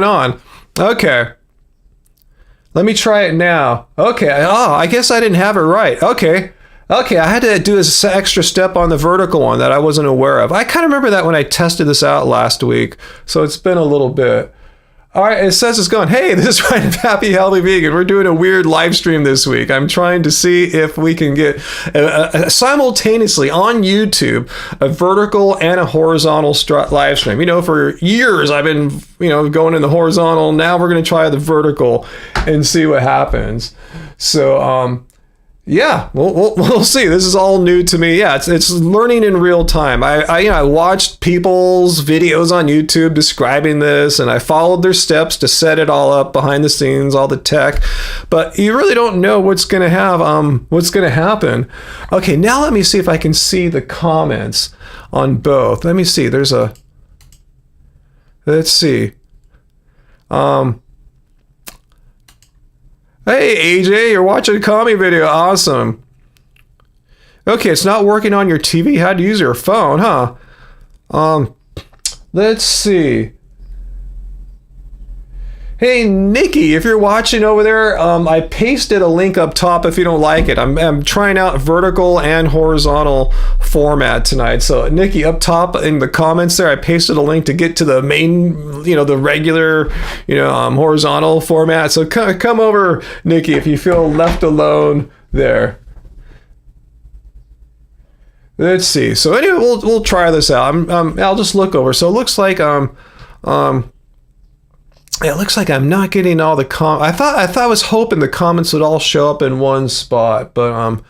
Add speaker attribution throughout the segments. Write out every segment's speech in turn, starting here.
Speaker 1: on. Okay. Let me try it now. Okay. Oh, I guess I didn't have it right. Okay. Okay, I had to do this extra step on the vertical one that I wasn't aware of. I kind of remember that when I tested this out last week, so it's been a little bit. All right, it says it's going, hey, this is Ryan of Happy Healthy Vegan. We're doing a weird live stream this week. I'm trying to see if we can get simultaneously on YouTube a vertical and a horizontal live stream. You know, for years I've been, going in the horizontal. Now we're going to try the vertical and see what happens. So, yeah, we'll see. This is all new to me. Yeah, it's learning in real time. I watched people's videos on YouTube describing this, and I followed their steps to set it all up behind the scenes, all the tech. But you really don't know what's going to happen. Okay, now let me see if I can see the comments on both. Let me see. Let's see. Hey, AJ, you're watching a commie video. Awesome. Okay, it's not working on your TV. How to use your phone, huh? Let's see. Hey, Nikki, if you're watching over there, I pasted a link up top if you don't like it. I'm trying out vertical and horizontal format tonight. So, Nikki, up top in the comments there, I pasted a link to get to the main, the regular, horizontal format. So come over, Nikki, if you feel left alone there. Let's see. So anyway, we'll try this out. I'll just look over. So it looks like it looks like I'm not getting all the I was hoping the comments would all show up in one spot, but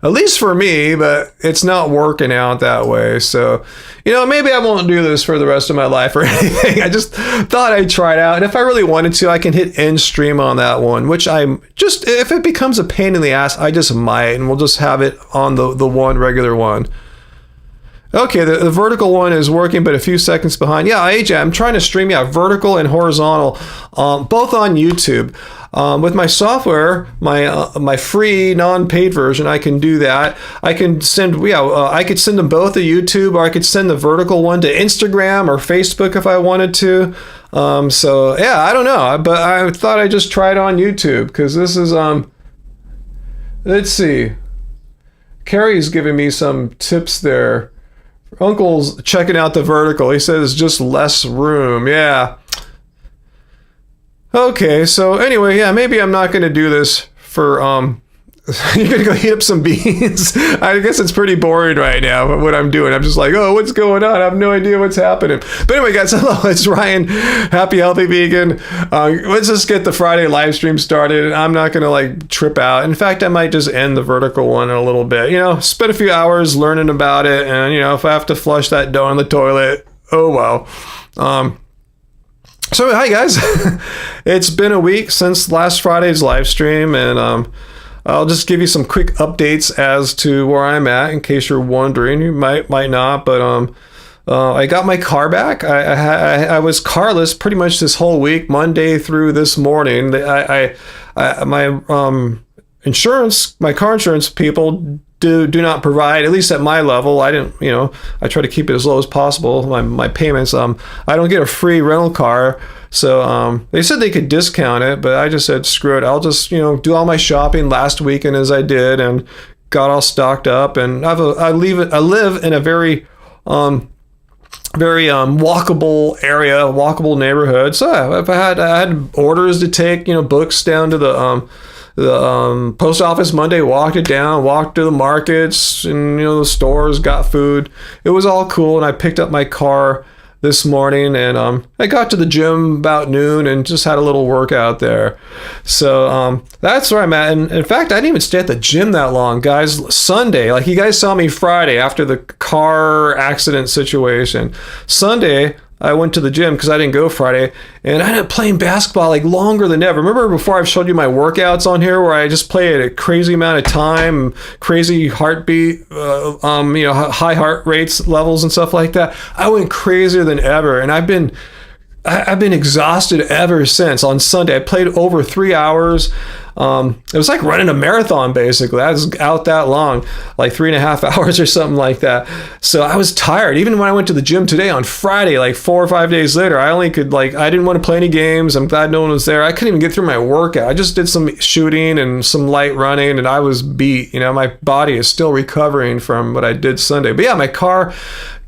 Speaker 1: at least for me, but it's not working out that way. So, maybe I won't do this for the rest of my life or anything. I just thought I'd try it out. And if I really wanted to, I can hit end stream on that one, which if it becomes a pain in the ass, I just might, and we'll just have it on the one regular one. Okay, the vertical one is working, but a few seconds behind. Yeah, AJ, I'm trying to stream, vertical and horizontal, both on YouTube. With my software, my free non-paid version, I can do that. I can send, I could send them both to YouTube, or I could send the vertical one to Instagram or Facebook if I wanted to. So yeah, I don't know, but I thought I'd just try it on YouTube because this is let's see. Carrie's giving me some tips there. Uncle's checking out the vertical. He says just less room. Yeah. Okay, so anyway, yeah, maybe I'm not going to do this for you're going to go heat up some beans. I guess it's pretty boring right now what I'm doing. I'm just like, oh, what's going on? I have no idea what's happening. But anyway, guys, hello, it's Ryan, Happy Healthy Vegan. Let's just get the Friday live stream started. I'm not going to trip out. In fact, I might just end the vertical one in a little bit. Spend a few hours learning about it. And, if I have to flush that dough in the toilet, oh well. So, hi, guys. It's been a week since last Friday's live stream, and I'll just give you some quick updates as to where I'm at in case you're wondering. You might not, but I got my car back. I was carless pretty much this whole week, Monday through this morning. My car insurance people do not provide, at least at my level. I didn't, I try to keep it as low as possible. My payments, I don't get a free rental car. So they said they could discount it, but I just said, screw it. I'll just, do all my shopping last weekend as I did and got all stocked up. And I live in a very walkable area, walkable neighborhood. So if I had orders to take, books down to the post office Monday, walked it down, walked to the markets and, the stores, got food. It was all cool. And I picked up my car this morning and I got to the gym about noon and just had a little workout there. So that's where I'm at. And in fact, I didn't even stay at the gym that long, guys. Sunday, you guys saw me Friday after the car accident situation. Sunday, I went to the gym because I didn't go Friday, and I ended up playing basketball longer than ever. Remember before I've showed you my workouts on here where I just play at a crazy amount of time, crazy heartbeat, high heart rates levels and stuff like that. I went crazier than ever, and I've been exhausted ever since. On Sunday, I played over 3 hours. It was like running a marathon, basically. I was out that long, like 3.5 hours or something like that. So I was tired. Even when I went to the gym today on Friday, like 4 or 5 days later, I didn't want to play any games. I'm glad no one was there. I couldn't even get through my workout. I just did some shooting and some light running, and I was beat. My body is still recovering from what I did Sunday. But yeah, my car,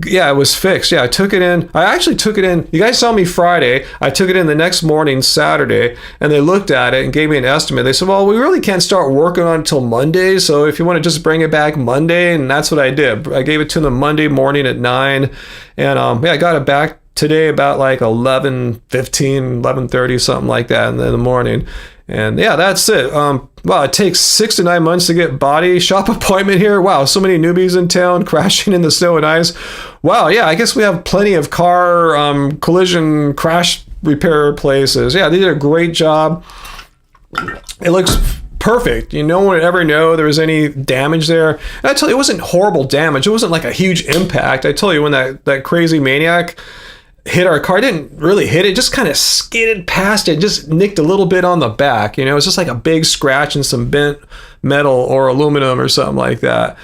Speaker 1: it was fixed. Yeah, I took it in. I actually took it in. You guys saw me Friday. I took it in the next morning, Saturday, and they looked at it and gave me an estimate. They said, well, we really can't start working on it until Monday, so if you want to just bring it back Monday, and that's what I did. I gave it to them Monday morning at 9, and I got it back today about like 11:15, 11:30, something like that in the morning. And yeah, that's it. Wow, it takes 6 to 9 months to get body shop appointment here. Wow, so many newbies in town crashing in the snow and ice. Wow, yeah, I guess we have plenty of car collision crash repair places. Yeah, they did a great job. It looks perfect. No one would ever know there was any damage there. And I tell you, it wasn't horrible damage. It wasn't like a huge impact. I tell you, when that crazy maniac hit our car, didn't really hit it, just kind of skidded past it, just nicked a little bit on the back. It was just like a big scratch and some bent metal or aluminum or something like that.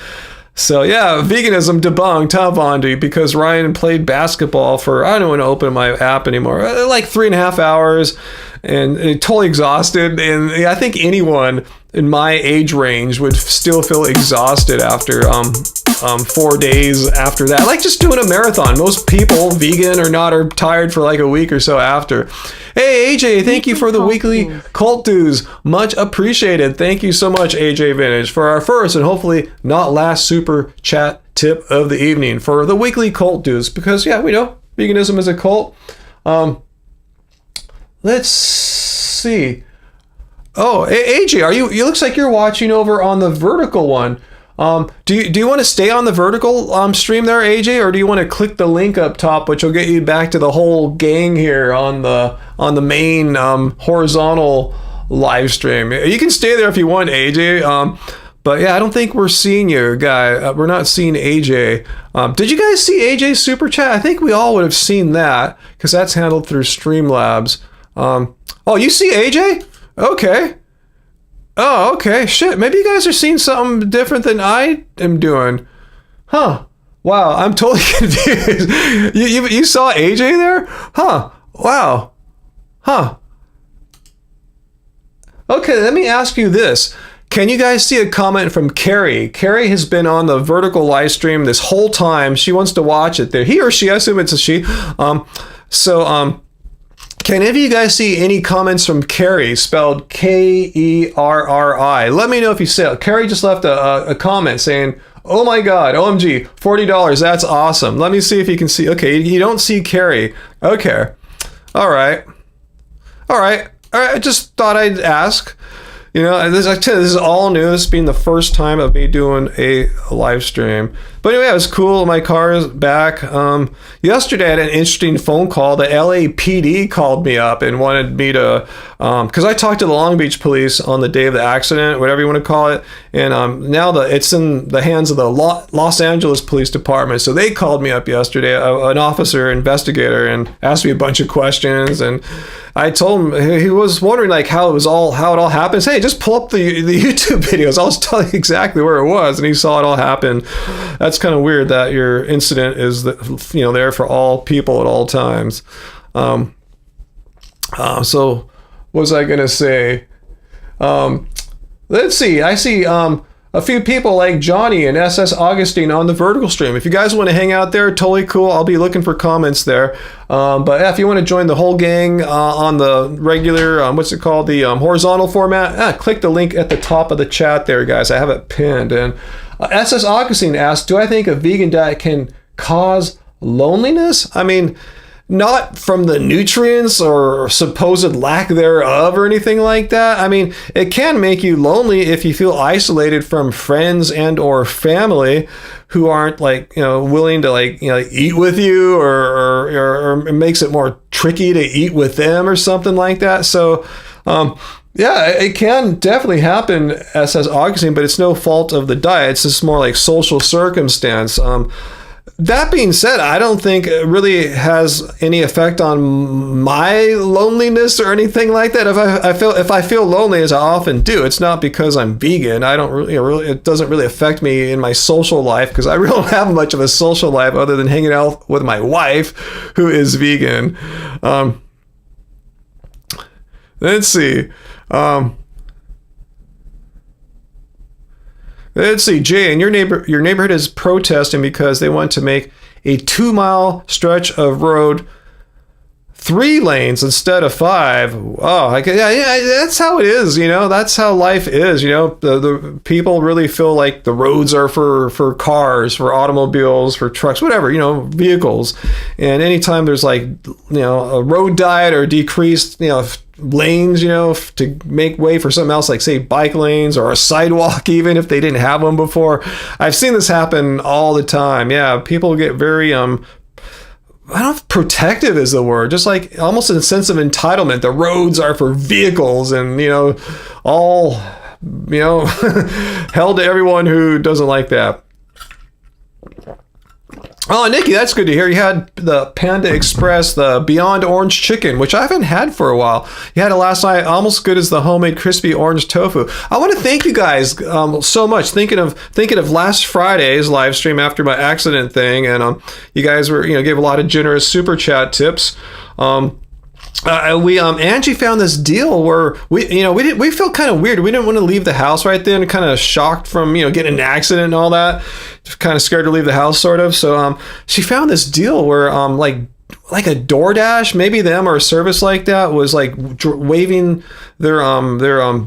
Speaker 1: So yeah, veganism debunked, huh, Vondi? Because Ryan played basketball for, I don't want to open my app anymore, like 3.5 hours, and totally exhausted. And I think anyone in my age range would still feel exhausted after 4 days after that. Like just doing a marathon. Most people, vegan or not, are tired for like a week or so after. Hey, AJ, thank you for the weekly cult dues. Much appreciated. Thank you so much, AJ Vintage, for our first and hopefully not last super chat tip of the evening for the weekly cult dues. Because, yeah, we know veganism is a cult. Let's see. Oh, AJ, you looks like you're watching over on the vertical one. Do you want to stay on the vertical stream there, AJ, or do you want to click the link up top, which will get you back to the whole gang here on the main horizontal live stream? You can stay there if you want, AJ. But yeah, I don't think we're seeing you, guy. We're not seeing AJ. Did you guys see AJ's super chat? I think we all would have seen that because that's handled through Streamlabs. Oh, you see AJ? Okay. Oh, okay. Shit. Maybe you guys are seeing something different than I am doing. Huh. Wow. I'm totally confused. You saw AJ there? Huh. Wow. Huh. Okay, let me ask you this. Can you guys see a comment from Carrie? Carrie has been on the vertical live stream this whole time. She wants to watch it there. He or she, I assume it's a she. Can any of you guys see any comments from Carrie, spelled Kerri? Let me know if you see it. Carrie just left a comment saying, oh my God, OMG, $40, that's awesome. Let me see if you can see. Okay, you don't see Carrie. Okay, all right. I just thought I'd ask. This is all new. This being the first time of me doing a live stream. But anyway, it was cool. My car is back. Yesterday I had an interesting phone call. The LAPD called me up and wanted me to, because I talked to the Long Beach police on the day of the accident, whatever you want to call it. And now it's in the hands of the Los Angeles Police Department. So they called me up yesterday, an officer, investigator, and asked me a bunch of questions. And I told him, he was wondering like how it all happened. Hey, just pull up the YouTube videos. I'll tell you exactly where it was. And he saw it all happen. That's kind of weird that your incident is there for all people at all times. So what was I gonna say? Let's see. I see a few people like Johnny and SS Augustine on the vertical stream. If you guys want to hang out there, totally cool. I'll be looking for comments there. But if you want to join the whole gang on the regular, the horizontal format, click the link at the top of the chat there, guys. I have it pinned. And SS Augustine asked, do I think a vegan diet can cause loneliness? I mean, not from the nutrients or supposed lack thereof or anything like that. I mean, it can make you lonely if you feel isolated from friends and or family who aren't willing to eat with you, or it makes it more tricky to eat with them or something like that. So yeah, it can definitely happen, as says Augustine, but it's no fault of the diet. It's just more like social circumstance. that being said, I don't think it really has any effect on my loneliness or anything like that. If I feel lonely, as I often do, it's not because I'm vegan. I don't really it doesn't really affect me in my social life, because I really don't have much of a social life other than hanging out with my wife, who is vegan. Let's see. Let's see, Jay, and your neighborhood is protesting because they want to make a 2-mile stretch of road 3 lanes instead of 5. Oh, yeah, that's how it is. That's how life is. The people really feel like the roads are for cars, for automobiles, for trucks, whatever. Vehicles. And anytime there's a road diet or decreased, lanes, to make way for something else, like say bike lanes or a sidewalk, even if they didn't have one before. I've seen this happen all the time. Yeah, people get very I don't know if protective is the word, just like almost in a sense of entitlement. The roads are for vehicles, and all hell to everyone who doesn't like that. Oh, Nikki, that's good to hear. You had the Panda Express, the Beyond Orange Chicken, which I haven't had for a while. You had it last night, almost good as the homemade crispy orange tofu. I want to thank you guys so much. Thinking of last Friday's live stream after my accident thing, and you guys were gave a lot of generous super chat tips. Angie found this deal where we felt kind of weird. We didn't want to leave the house right then, kind of shocked from getting in an accident and all that, kind of scared to leave the house sort of. So she found this deal where like a DoorDash, maybe them or a service like that, was like waiving their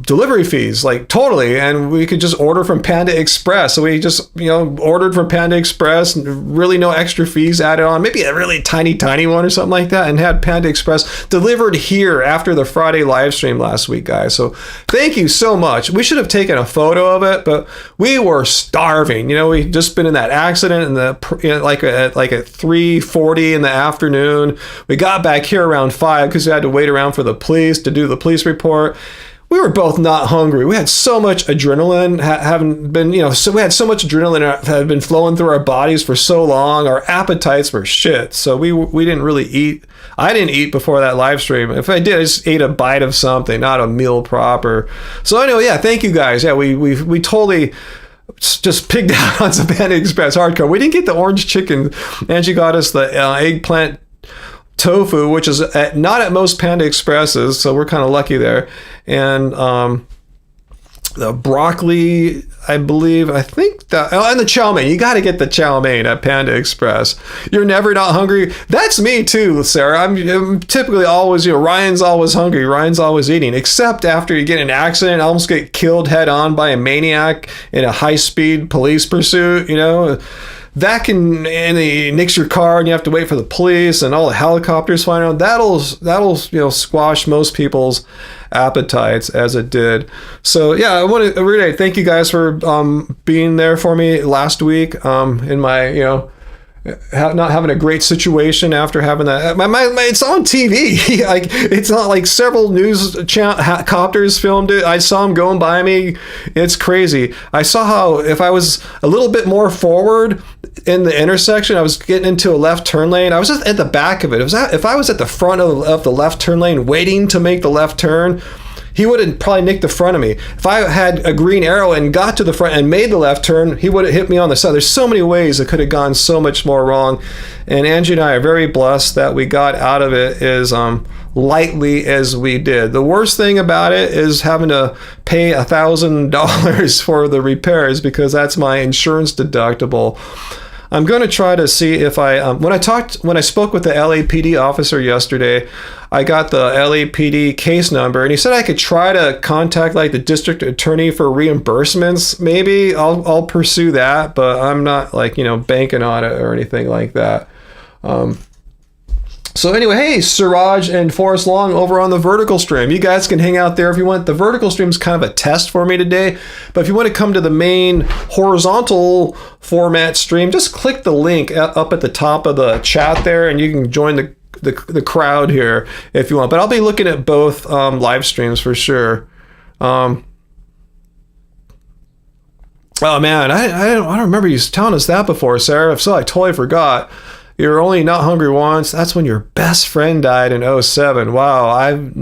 Speaker 1: delivery fees, like totally, and we could just order from Panda Express. So we just ordered from Panda Express, really no extra fees added on, maybe a really tiny one or something like that, and had Panda Express delivered here after the Friday live stream last week, guys. So thank you so much. We should have taken a photo of it, but we were starving. We just been in that accident in the like at 3:40 in the afternoon. We got back here around 5 because we had to wait around for the police to do the police report. We were both not hungry. We had so much adrenaline, so we had so much adrenaline that had been flowing through our bodies for so long. Our appetites were shit. So we didn't really eat. I didn't eat before that live stream. If I did, I just ate a bite of something, not a meal proper. So anyway, yeah, thank you guys. Yeah, we totally just pigged out on some Panda Express hardcore. We didn't get the orange chicken. Angie got us the eggplant tofu, which is not at most Panda Expresses, so we're kind of lucky there. And the broccoli, and the chow mein. You got to get the chow mein at Panda Express. You're never not hungry. That's me too, Sarah. I'm typically always, Ryan's always hungry. Ryan's always eating, except after you get in an accident, almost get killed head on by a maniac in a high-speed police pursuit, that can, and he nicks your car and you have to wait for the police and all the helicopters flying around. That'll squash most people's appetites, as it did. So yeah, I want to really thank you guys for being there for me last week in my not having a great situation after having that. It's on TV. Like, it's not like several news copters filmed it. I saw them going by me. It's crazy. I saw how if I was a little bit more forward in the intersection, I was getting into a left turn lane. I was just at the back of it. If I was at the front of the left turn lane waiting to make the left turn, he would have probably nicked the front of me. If I had a green arrow and got to the front and made the left turn, he would have hit me on the side. There's so many ways it could have gone so much more wrong. And Angie and I are very blessed that we got out of it as lightly as we did. The worst thing about it is having to pay $1,000 for the repairs, because that's my insurance deductible. I'm going to try to see if when I spoke with the LAPD officer yesterday, I got the LAPD case number, and he said I could try to contact like the district attorney for reimbursements. Maybe I'll pursue that, but I'm not banking on it or anything like that. So anyway, hey, Siraj and Forrest Long over on the vertical stream. You guys can hang out there if you want. The vertical stream is kind of a test for me today. But if you want to come to the main horizontal format stream, just click the link up at the top of the chat there, and you can join the crowd here if you want. But I'll be looking at both live streams for sure. Oh man, I don't remember you telling us that before, Sarah. If so, I totally forgot. You were only not hungry once. That's when your best friend died in '07. Wow, I've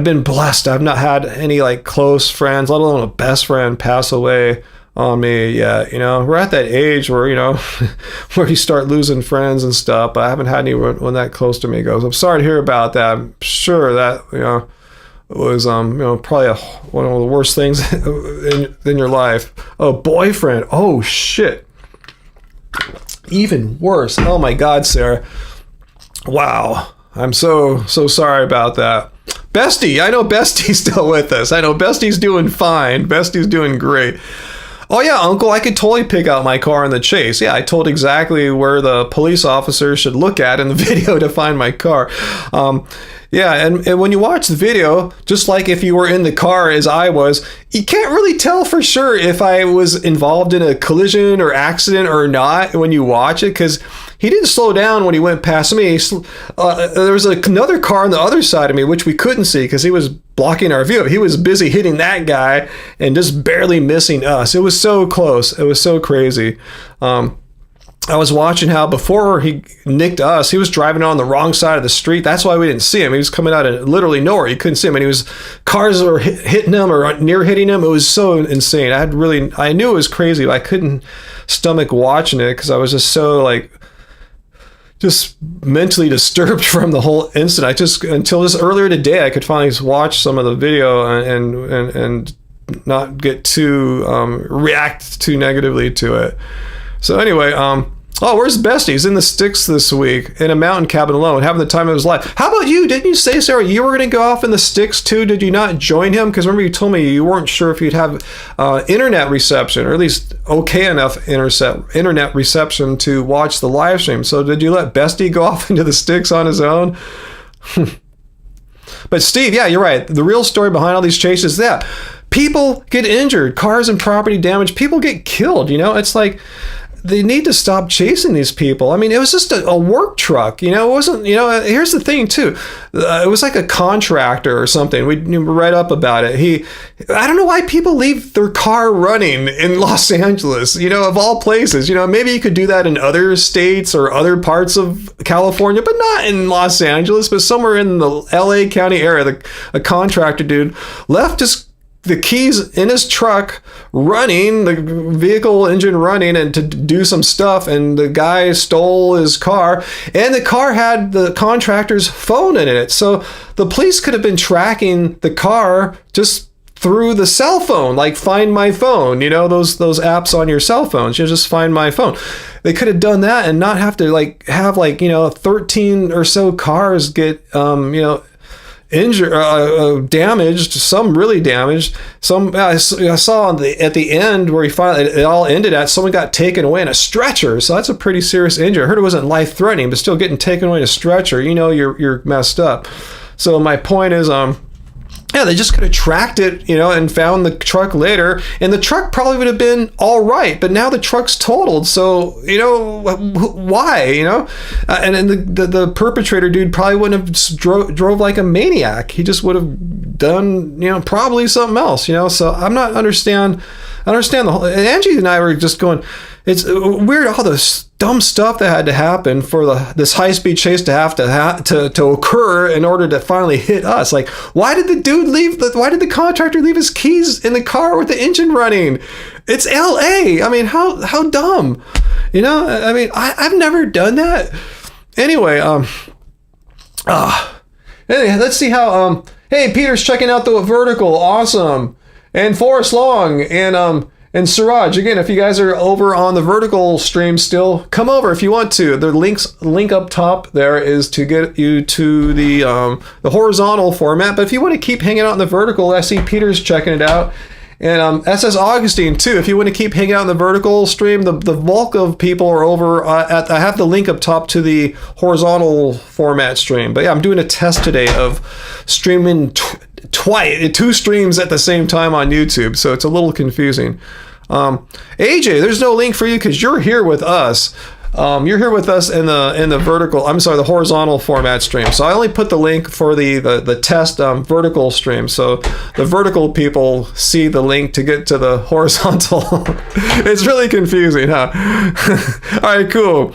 Speaker 1: been blessed. I've not had any like close friends, let alone a best friend, pass away on me yet. You know, we're at that age where, you know, where you start losing friends and stuff. But I haven't had anyone that close to me goes. I'm sorry to hear about that. I'm sure that, you know, was probably one of the worst things in your life. Oh, boyfriend. Oh shit. Even worse. Oh my God, Sarah. Wow. I'm so sorry about that. Bestie, I know Bestie's still with us. I know Bestie's doing fine. Bestie's doing great. Oh yeah, Uncle, I could totally pick out my car in the chase. Yeah, I told exactly where the police officer should look at in the video to find my car. Yeah, and when you watch the video, just like if you were in the car as I was, you can't really tell for sure if I was involved in a collision or accident or not when you watch it, because he didn't slow down when he went past me. There was another car on the other side of me, which we couldn't see because he was blocking our view. He was busy hitting that guy and just barely missing us. It was so close. It was so crazy. I was watching how before he nicked us, he was driving on the wrong side of the street. That's why we didn't see him. He was coming out of literally nowhere. You couldn't see him. And cars were hitting him or near hitting him. It was so insane. I knew it was crazy, but I couldn't stomach watching it because I was just so just mentally disturbed from the whole incident. Until just earlier today, I could finally watch some of the video and not get too, react too negatively to it. So anyway, where's Bestie? He's in the sticks this week in a mountain cabin alone, having the time of his life. How about you? Didn't you say, Sarah, you were going to go off in the sticks too? Did you not join him? Because remember you told me you weren't sure if you'd have internet reception, or at least okay enough internet reception to watch the live stream. So did you let Bestie go off into the sticks on his own? But Steve, yeah, you're right. The real story behind all these chases, yeah, people get injured, cars and property damage, people get killed. You know, it's like, they need to stop chasing these people. I mean, it was just a work truck, it wasn't, here's the thing too. It was like a contractor or something. We read up about it. I don't know why people leave their car running in Los Angeles, of all places. Maybe you could do that in other states or other parts of California, but not in Los Angeles, but somewhere in the LA County area. A contractor dude left the keys in his truck running, the vehicle engine running, and to do some stuff, and the guy stole his car, and the car had the contractor's phone in it. So the police could have been tracking the car just through the cell phone, like Find My Phone, those apps on your cell phones. You just Find My Phone. They could have done that and not have to have 13 or so cars get injured, damaged, some really damaged. Some I saw at the end where it all ended at, someone got taken away in a stretcher. So that's a pretty serious injury. I heard it wasn't life threatening, but still getting taken away in a stretcher, you're messed up. So my point is, yeah, they just could have tracked it, and found the truck later, and the truck probably would have been all right, but now the truck's totaled. So, why, and then the perpetrator dude probably wouldn't have drove like a maniac. He just would have done, probably something else, so I'm not understand the whole, and Angie and I were just going, it's weird, all this dumb stuff that had to happen for this high-speed chase to have to occur in order to finally hit us. Like, why did the contractor leave his keys in the car with the engine running? It's LA. I mean, how dumb, I mean, I've never done that. Anyway, let's see how, hey, Peter's checking out the Vertical. Awesome. And Forrest Long and Siraj, again, if you guys are over on the Vertical stream still, come over if you want to. The link up top there is to get you to the horizontal format. But if you want to keep hanging out in the Vertical, I see Peter's checking it out. And SS Augustine, too. If you want to keep hanging out in the Vertical stream, the bulk of people are over I have the link up top to the horizontal format stream. But yeah, I'm doing a test today of streaming two streams at the same time on YouTube, so it's a little confusing. AJ, there's no link for you because you're here with us. you're here with us in the vertical. I'm sorry, the horizontal format stream. So I only put the link for the test vertical stream. So the vertical people see the link to get to the horizontal. It's really confusing, huh? All right, cool.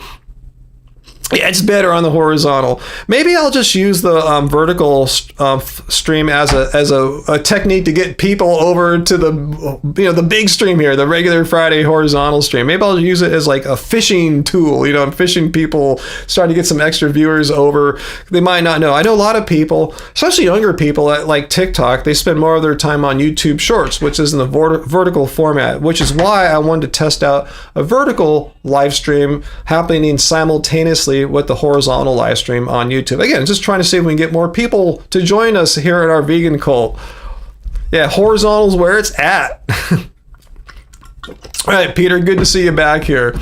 Speaker 1: Yeah, it's better on the horizontal. Maybe I'll just use the vertical stream as a technique to get people over to the big stream here, the regular Friday horizontal stream. Maybe I'll use it as like a fishing tool. I'm fishing people, starting to get some extra viewers over. They might not know. I know a lot of people, especially younger people at like TikTok, they spend more of their time on YouTube Shorts, which is in the vertical format, which is why I wanted to test out a vertical live stream happening simultaneously with the horizontal live stream on YouTube. Again, just trying to see if we can get more people to join us here in our vegan cult. Yeah, horizontal's where it's at. All right, Peter, good to see you back here.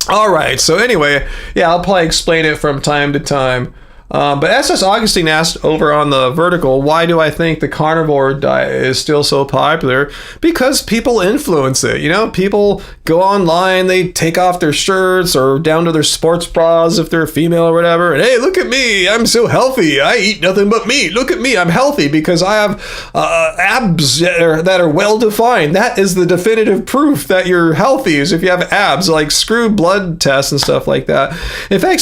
Speaker 1: All right, so anyway, yeah, I'll probably explain it from time to time. But SS Augustine asked over on the vertical, why do I think the carnivore diet is still so popular? Because people influence it. People go online, they take off their shirts or down to their sports bras if they're female or whatever. And hey, look at me, I'm so healthy. I eat nothing but meat. Look at me, I'm healthy because I have abs that are well defined. That is the definitive proof that you're healthy, is if you have abs. Like, screw blood tests and stuff like that. In fact,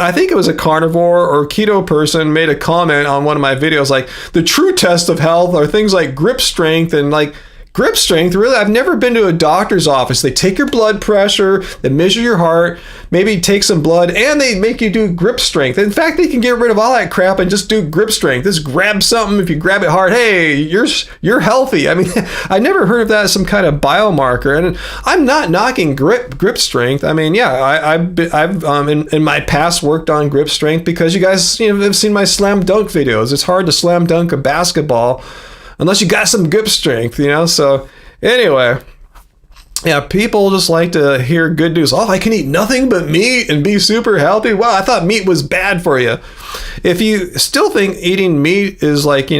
Speaker 1: I think it was a carnivore or keto person made a comment on one of my videos, like, the true test of health are things like grip strength. And like, grip strength, really, I've never been to a doctor's office. They take your blood pressure, they measure your heart, maybe take some blood, and they make you do grip strength. In fact, they can get rid of all that crap and just do grip strength. Just grab something. If you grab it hard, hey, you're healthy. I mean, I never heard of that as some kind of biomarker. And I'm not knocking grip strength. I mean, yeah, I've in my past worked on grip strength because you guys have seen my slam dunk videos. It's hard to slam dunk a basketball unless you got some grip strength, So anyway, yeah, people just like to hear good news. Oh, I can eat nothing but meat and be super healthy. Wow, I thought meat was bad for you. If you still think eating meat is like,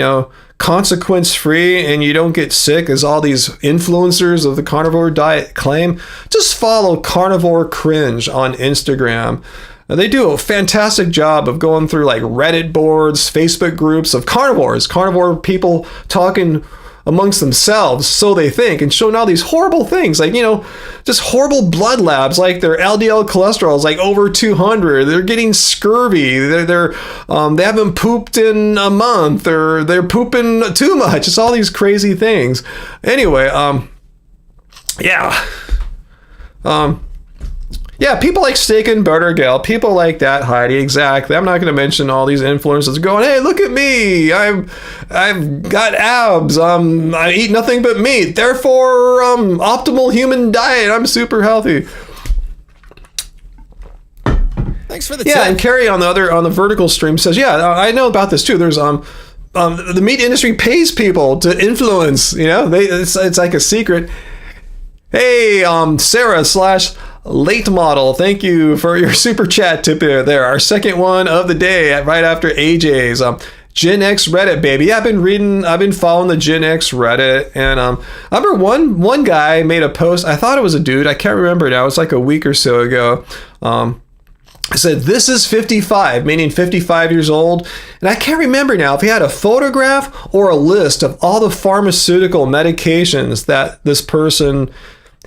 Speaker 1: consequence free and you don't get sick, as all these influencers of the carnivore diet claim, just follow Carnivore Cringe on Instagram. They do a fantastic job of going through like Reddit boards, Facebook groups of carnivore people talking amongst themselves, so they think, and showing all these horrible things, like, just horrible blood labs, like their LDL cholesterol is like over 200, they're getting scurvy, they haven't pooped in a month, or they're pooping too much. It's all these crazy things. Anyway, yeah, people like Steak and Butter Gal, people like that, Heidi, exactly. I'm not going to mention all these influencers going, hey, look at me, I've got abs, I eat nothing but meat, therefore, optimal human diet, I'm super healthy.
Speaker 2: Thanks for the tip.
Speaker 1: Yeah, and Carrie on the vertical stream says, yeah, I know about this too. There's the meat industry pays people to influence, it's like a secret. Hey, Sarah / late model, thank you for your super chat tip there. Our second one of the day, right after AJ's. Gen X Reddit, baby. Yeah, I've been following the Gen X Reddit, and I remember one guy made a post. I thought it was a dude. I can't remember now. It's like a week or so ago. I said, this is 55, meaning 55 years old. And I can't remember now if he had a photograph or a list of all the pharmaceutical medications that this person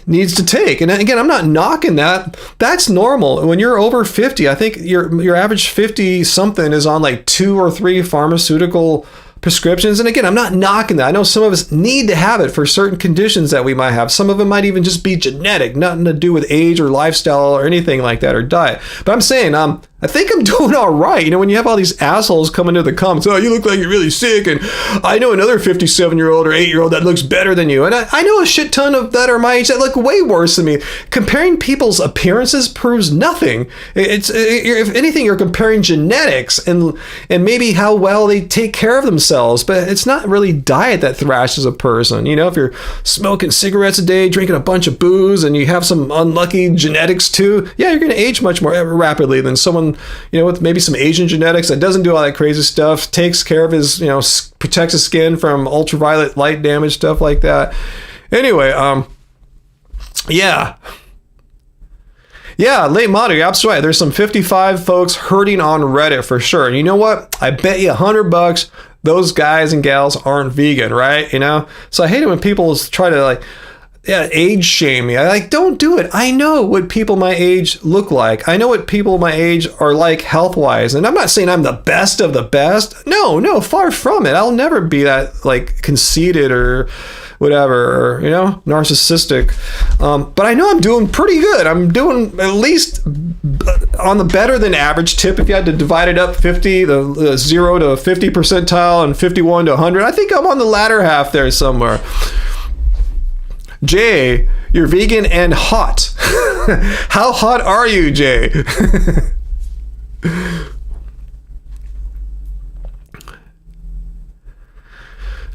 Speaker 1: needs to take. And again, I'm not knocking that. That's normal. When you're over 50, I think your average 50 something is on like 2 or 3 pharmaceutical prescriptions. And again, I'm not knocking that. I know some of us need to have it for certain conditions that we might have. Some of them might even just be genetic, nothing to do with age or lifestyle or anything like that, or diet. But I'm saying, I think I'm doing all right. When you have all these assholes coming to the comments, oh, you look like you're really sick, and I know another 57-year-old or 8-year-old that looks better than you, and I know a shit ton of that are my age that look way worse than me. Comparing people's appearances proves nothing. If anything, you're comparing genetics and maybe how well they take care of themselves, but it's not really diet that thrashes a person. If you're smoking cigarettes a day, drinking a bunch of booze, and you have some unlucky genetics too, yeah, you're going to age much more rapidly than someone with maybe some Asian genetics that doesn't do all that crazy stuff, takes care of his, protects his skin from ultraviolet light damage, stuff like that. Anyway, yeah. Yeah, late modern, you're absolutely right. There's some 55 folks hurting on Reddit for sure. And you know what? I bet you $100 those guys and gals aren't vegan, right? You know? So I hate it when people try to like, yeah, age shame me. I like, don't do it. I know what people my age look like. I know what people my age are like health-wise. And I'm not saying I'm the best of the best. No, far from it. I'll never be that like conceited or whatever, or, you know, narcissistic. But I know I'm doing pretty good. I'm doing at least on the better than average tip. If you had to divide it up 50, the 0 to 50 percentile and 51 to 100, I think I'm on the latter half there somewhere. Jay, you're vegan and hot. How hot are you, Jay?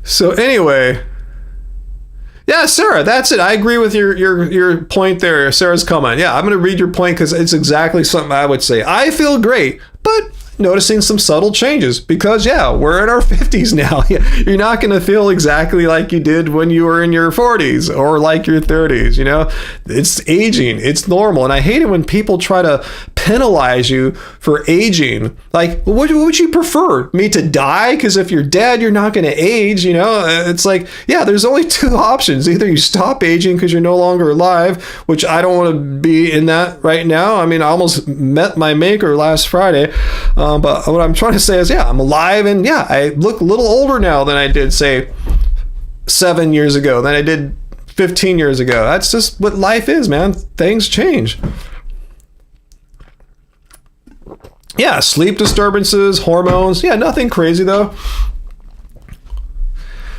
Speaker 1: So anyway, yeah, Sarah, that's it. I agree with your point there. Sarah's comment. Yeah, I'm going to read your point because it's exactly something I would say. I feel great, but noticing some subtle changes because, yeah, we're in our 50s now. You're not going to feel exactly like you did when you were in your 40s or like your 30s, you know? It's aging. It's normal. And I hate it when people try to penalize you for aging. Like, what would you prefer? Me to die? Because if you're dead, you're not going to age, you know? It's like, yeah, there's only two options. Either you stop aging because you're no longer alive, which I don't want to be in that right now. I mean, I almost met my maker last Friday. But what I'm trying to say is, yeah, I'm alive, and yeah, I look a little older now than I did, say, 7 years ago, than I did 15 years ago. That's just what life is, man. Things change. Yeah, sleep disturbances, hormones. Yeah, nothing crazy, though.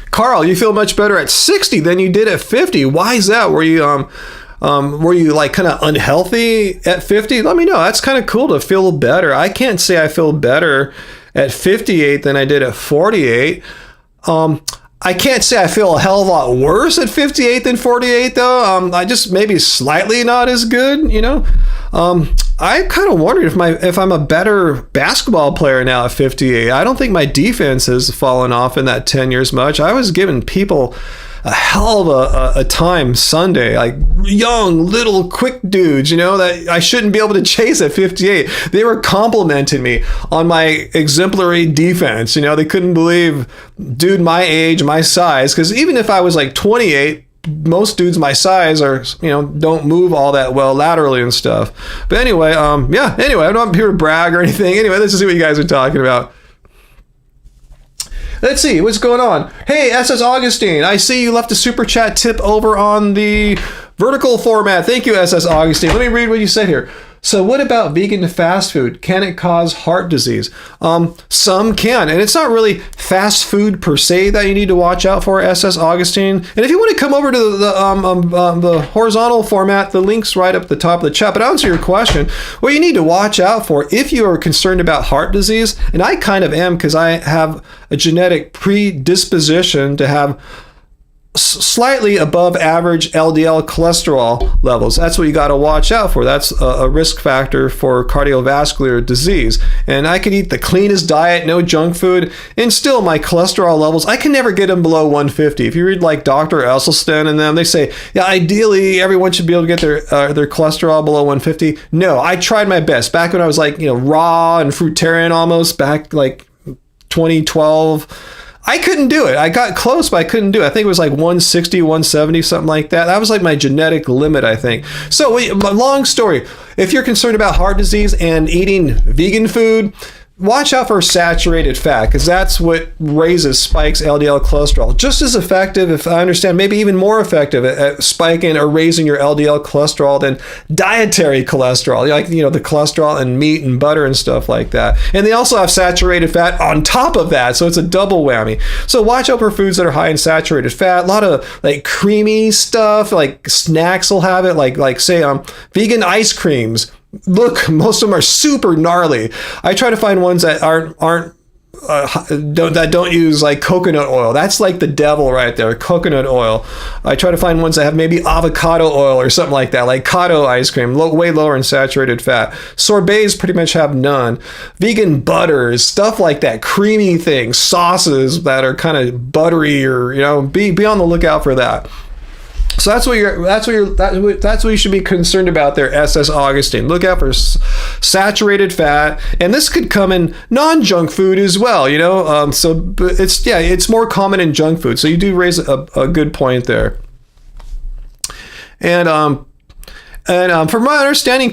Speaker 1: Carl, you feel much better at 60 than you did at 50. Why is that? Were you like kind of unhealthy at 50? Let me know. That's kind of cool to feel better. I can't say I feel better at 58 than I did at 48. I can't say I feel a hell of a lot worse at 58 than 48 though. I just maybe slightly not as good, you know. I kind of wondered if I'm a better basketball player now at 58. I don't think my defense has fallen off in that 10 years much. I was giving people a hell of a time Sunday, like young little quick dudes, you know, that I shouldn't be able to chase at 58. They were complimenting me on my exemplary defense. You know, they couldn't believe dude my age, my size, because even if I was like 28, most dudes my size are, you know, don't move all that well laterally and stuff. But anyway, yeah, anyway, I'm not here to brag or anything. Anyway, let's see what you guys are talking about. Let's see, what's going on? Hey, SS Augustine, I see you left a super chat tip over on the vertical format. Thank you, SS Augustine. Let me read what you said here. So what about vegan fast food? Can it cause heart disease? Some can, and it's not really fast food per se that you need to watch out for, SS Augustine. And if you want to come over to the horizontal format, the link's right up at the top of the chat. But to answer your question, what you need to watch out for if you are concerned about heart disease, and I kind of am because I have a genetic predisposition to have slightly above average LDL cholesterol levels. That's what you got to watch out for. That's a risk factor for cardiovascular disease. And I could eat the cleanest diet, no junk food, and still my cholesterol levels, I can never get them below 150. If you read like Dr. Esselstyn and them, they say, yeah, ideally everyone should be able to get their cholesterol below 150. No, I tried my best. Back when I was like, you know, raw and fruitarian almost, back like 2012, I couldn't do it. I got close, but I couldn't do it. I think it was like 160, 170, something like that. That was like my genetic limit, I think. So, long story. If you're concerned about heart disease and eating vegan food, watch out for saturated fat, because that's what spikes LDL cholesterol. Just as effective, if I understand, maybe even more effective at spiking or raising your LDL cholesterol than dietary cholesterol, like, you know, the cholesterol in meat and butter and stuff like that. And they also have saturated fat on top of that, so it's a double whammy. So watch out for foods that are high in saturated fat. A lot of like creamy stuff, like snacks will have it, like say vegan ice creams. Look, most of them are super gnarly. I try to find ones that don't use like coconut oil. That's like the devil right there, coconut oil. I try to find ones that have maybe avocado oil or something like that, like Kato ice cream, way lower in saturated fat. Sorbets pretty much have none. Vegan butters, stuff like that, creamy things, sauces that are kind of buttery, or, you know, be on the lookout for that. So that's what you should be concerned about there, SS Augustine. Look out for saturated fat, and this could come in non-junk food as well, you know. But it's more common in junk food. So you do raise a good point there. And from my understanding,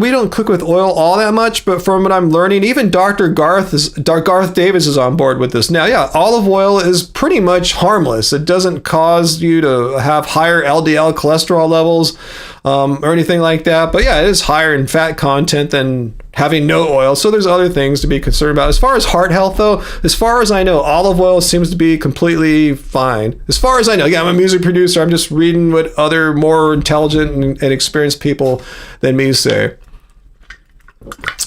Speaker 1: we don't cook with oil all that much, but from what I'm learning, even Dr. Garth Davis is on board with this now. Yeah, olive oil is pretty much harmless. It doesn't cause you to have higher LDL cholesterol levels or anything like that. But yeah, it is higher in fat content than having no oil. So there's other things to be concerned about. As far as heart health, though, as far as I know, olive oil seems to be completely fine. As far as I know, again, I'm a music producer. I'm just reading what other more intelligent and experienced people than me say.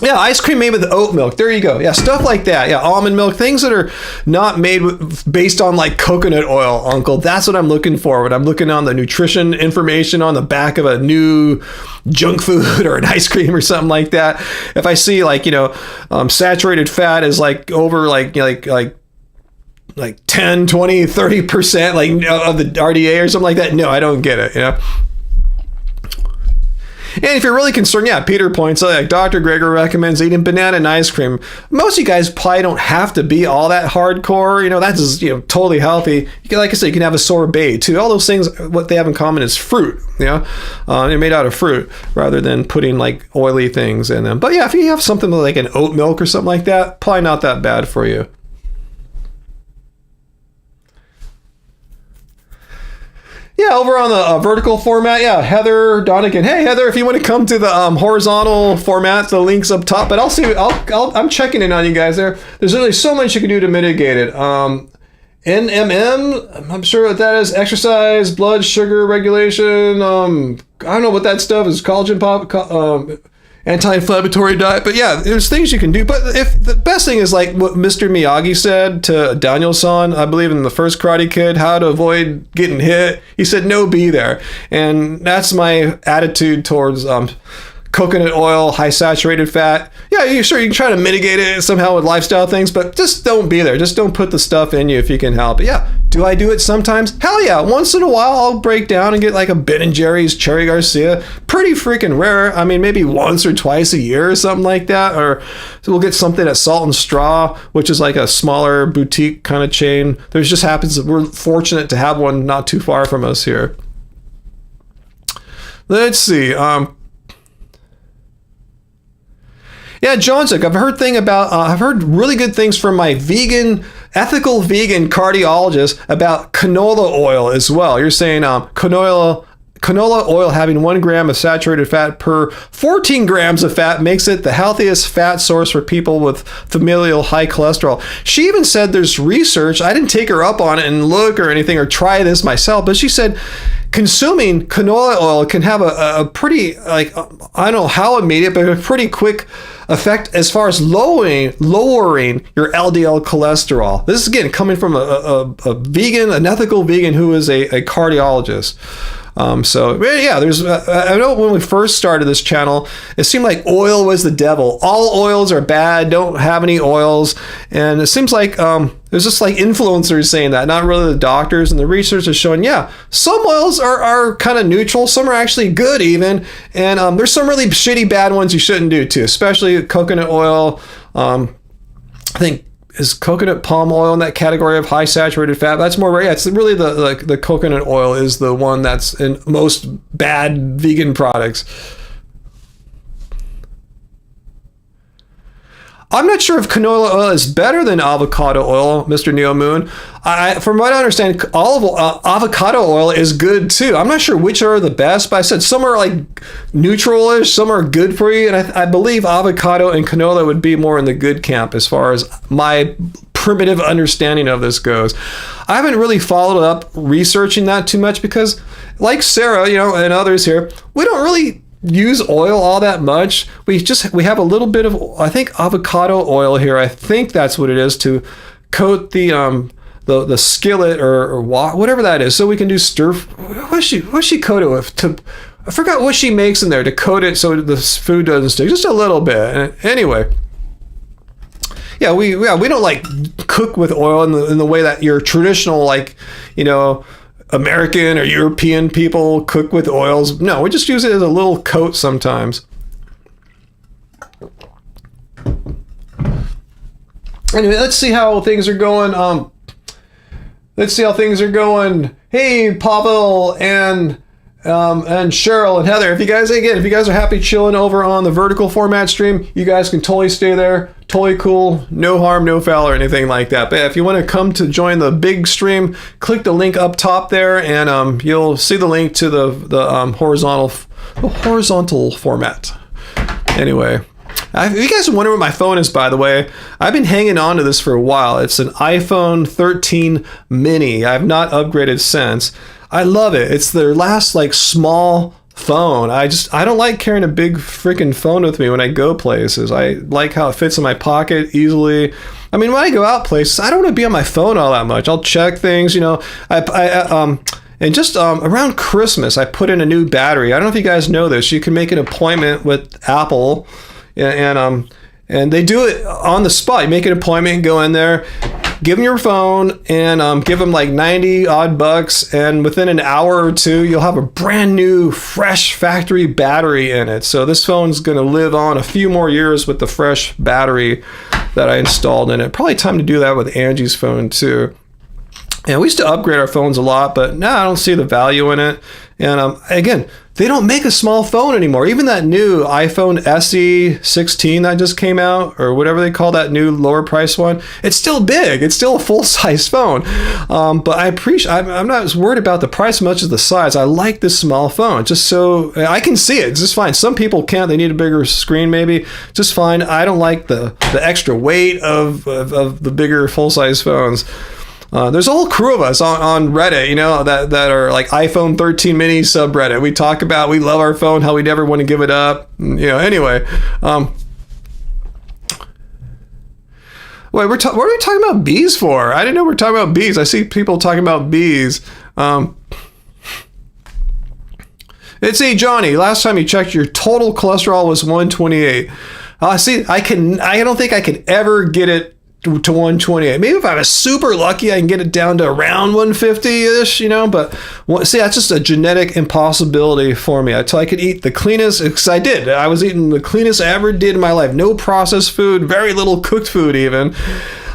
Speaker 1: Yeah, ice cream made with oat milk. There you go. Yeah, stuff like that. Yeah, almond milk, things that are not made based on like coconut oil, Uncle. That's what I'm looking for when I'm looking on the nutrition information on the back of a new junk food or an ice cream or something like that. If I see like, saturated fat is like over like 10, 20, 30% like of the RDA or something like that. No, I don't get it, you know. And if you're really concerned, yeah, Peter points out, like Dr. Greger recommends eating banana and ice cream. Most of you guys probably don't have to be all that hardcore. You know, that's totally healthy. You can, like I said, you can have a sorbet too. All those things, what they have in common is fruit. You know, they're made out of fruit rather than putting like oily things in them. But yeah, if you have something like an oat milk or something like that, probably not that bad for you. Yeah, over on the vertical format, yeah, Heather Donegan. Hey, Heather, if you want to come to the horizontal format, the link's up top. But I'm checking in on you guys there. There's really so much you can do to mitigate it. NMM, I'm sure what that is. Exercise, blood sugar regulation. I don't know what that stuff is. Collagen pop. Anti-inflammatory diet, but yeah, there's things you can do. But if the best thing is like what Mr. Miyagi said to Daniel-san, I believe in the first Karate Kid, how to avoid getting hit. He said, "No, be there," and that's my attitude towards coconut oil, high saturated fat. Yeah, you can try to mitigate it somehow with lifestyle things, but just don't be there. Just don't put the stuff in you if you can help it. Yeah, do I do it sometimes? Hell yeah. Once in a while, I'll break down and get like a Ben & Jerry's Cherry Garcia. Pretty freaking rare. I mean, maybe once or twice a year or something like that. Or we'll get something at Salt and Straw, which is like a smaller boutique kind of chain. There just happens that we're fortunate to have one not too far from us here. Let's see. Yeah, John's like, I've heard really good things from my ethical vegan cardiologist about canola oil as well. You're saying canola oil having 1 gram of saturated fat per 14 grams of fat makes it the healthiest fat source for people with familial high cholesterol. She even said there's research. I didn't take her up on it and look or anything or try this myself, but she said consuming canola oil can have a pretty, like, I don't know how immediate, but a pretty quick effect as far as lowering your LDL cholesterol. This is again coming from a vegan, an ethical vegan who is a cardiologist. So yeah, there's. I know when we first started this channel, it seemed like oil was the devil. All oils are bad. Don't have any oils, and it seems like there's just like influencers saying that, not really the doctors. And the research is showing, yeah, some oils are kind of neutral. Some are actually good even, and there's some really shitty bad ones you shouldn't do too, especially coconut oil. I think. Is coconut palm oil in that category of high saturated fat? That's more rare. Yeah, it's really the coconut oil is the one that's in most bad vegan products. I'm not sure if canola oil is better than avocado oil, Mr. Neo Moon. From what I understand, avocado oil is good too. I'm not sure which are the best, but I said some are like neutral-ish, some are good for you, and I believe avocado and canola would be more in the good camp as far as my primitive understanding of this goes. I haven't really followed up researching that too much because, like Sarah, and others here, we don't really use oil all that much. We have a little bit of, I think, avocado oil here. I think that's what it is, to coat the skillet or whatever that is, so we can do stir. What's she coat it with? I forgot what she makes in there to coat it so the food doesn't stick. Just a little bit. Anyway. Yeah, we don't like cook with oil in the way that your traditional, like, American or European people cook with oils. No, we just use it as a little coat sometimes. Anyway, let's see how things are going. Hey, Pavel and Cheryl and Heather, if you guys are happy chilling over on the vertical format stream, you guys can totally stay there. Totally cool. No harm, no foul or anything like that. But if you want to come to join the big stream, click the link up top there, and you'll see the link to the horizontal format. Anyway. If you guys wonder what my phone is, by the way, I've been hanging on to this for a while. It's an iPhone 13 mini. I've not upgraded since. I love it. It's their last small phone. I don't like carrying a big freaking phone with me when I go places. I like how it fits in my pocket easily. I mean, when I go out places, I don't want to be on my phone all that much. I'll check things, and just around Christmas, I put in a new battery. I don't know if you guys know this. You can make an appointment with Apple. And they do it on the spot. You make an appointment, go in there, give them your phone, and give them like 90 odd bucks, and within an hour or two, you'll have a brand new, fresh factory battery in it. So this phone's going to live on a few more years with the fresh battery that I installed in it. Probably time to do that with Angie's phone too. And we used to upgrade our phones a lot, but now I don't see the value in it. And again, they don't make a small phone anymore. Even that new iPhone SE 16 that just came out, or whatever they call that new lower price one, it's still big. It's still a full-size phone. But I'm not as worried about the price as much as the size. I like this small phone, just so I can see it. It's just fine. Some people can't. They need a bigger screen maybe. Just fine. I don't like the extra weight of the bigger full-size phones. There's a whole crew of us on Reddit, that are like iPhone 13 mini subreddit. We talk about, we love our phone, how we never want to give it up. Anyway. Wait, what are we talking about bees for? I didn't know we were talking about bees. I see people talking about bees. It's Johnny. Last time you checked, your total cholesterol was 128. See, I don't think I could ever get it to 128. Maybe if I was super lucky, I can get it down to around 150-ish, but see, that's just a genetic impossibility for me. Until I could eat the cleanest, because I was eating the cleanest I ever did in my life. No processed food, very little cooked food even.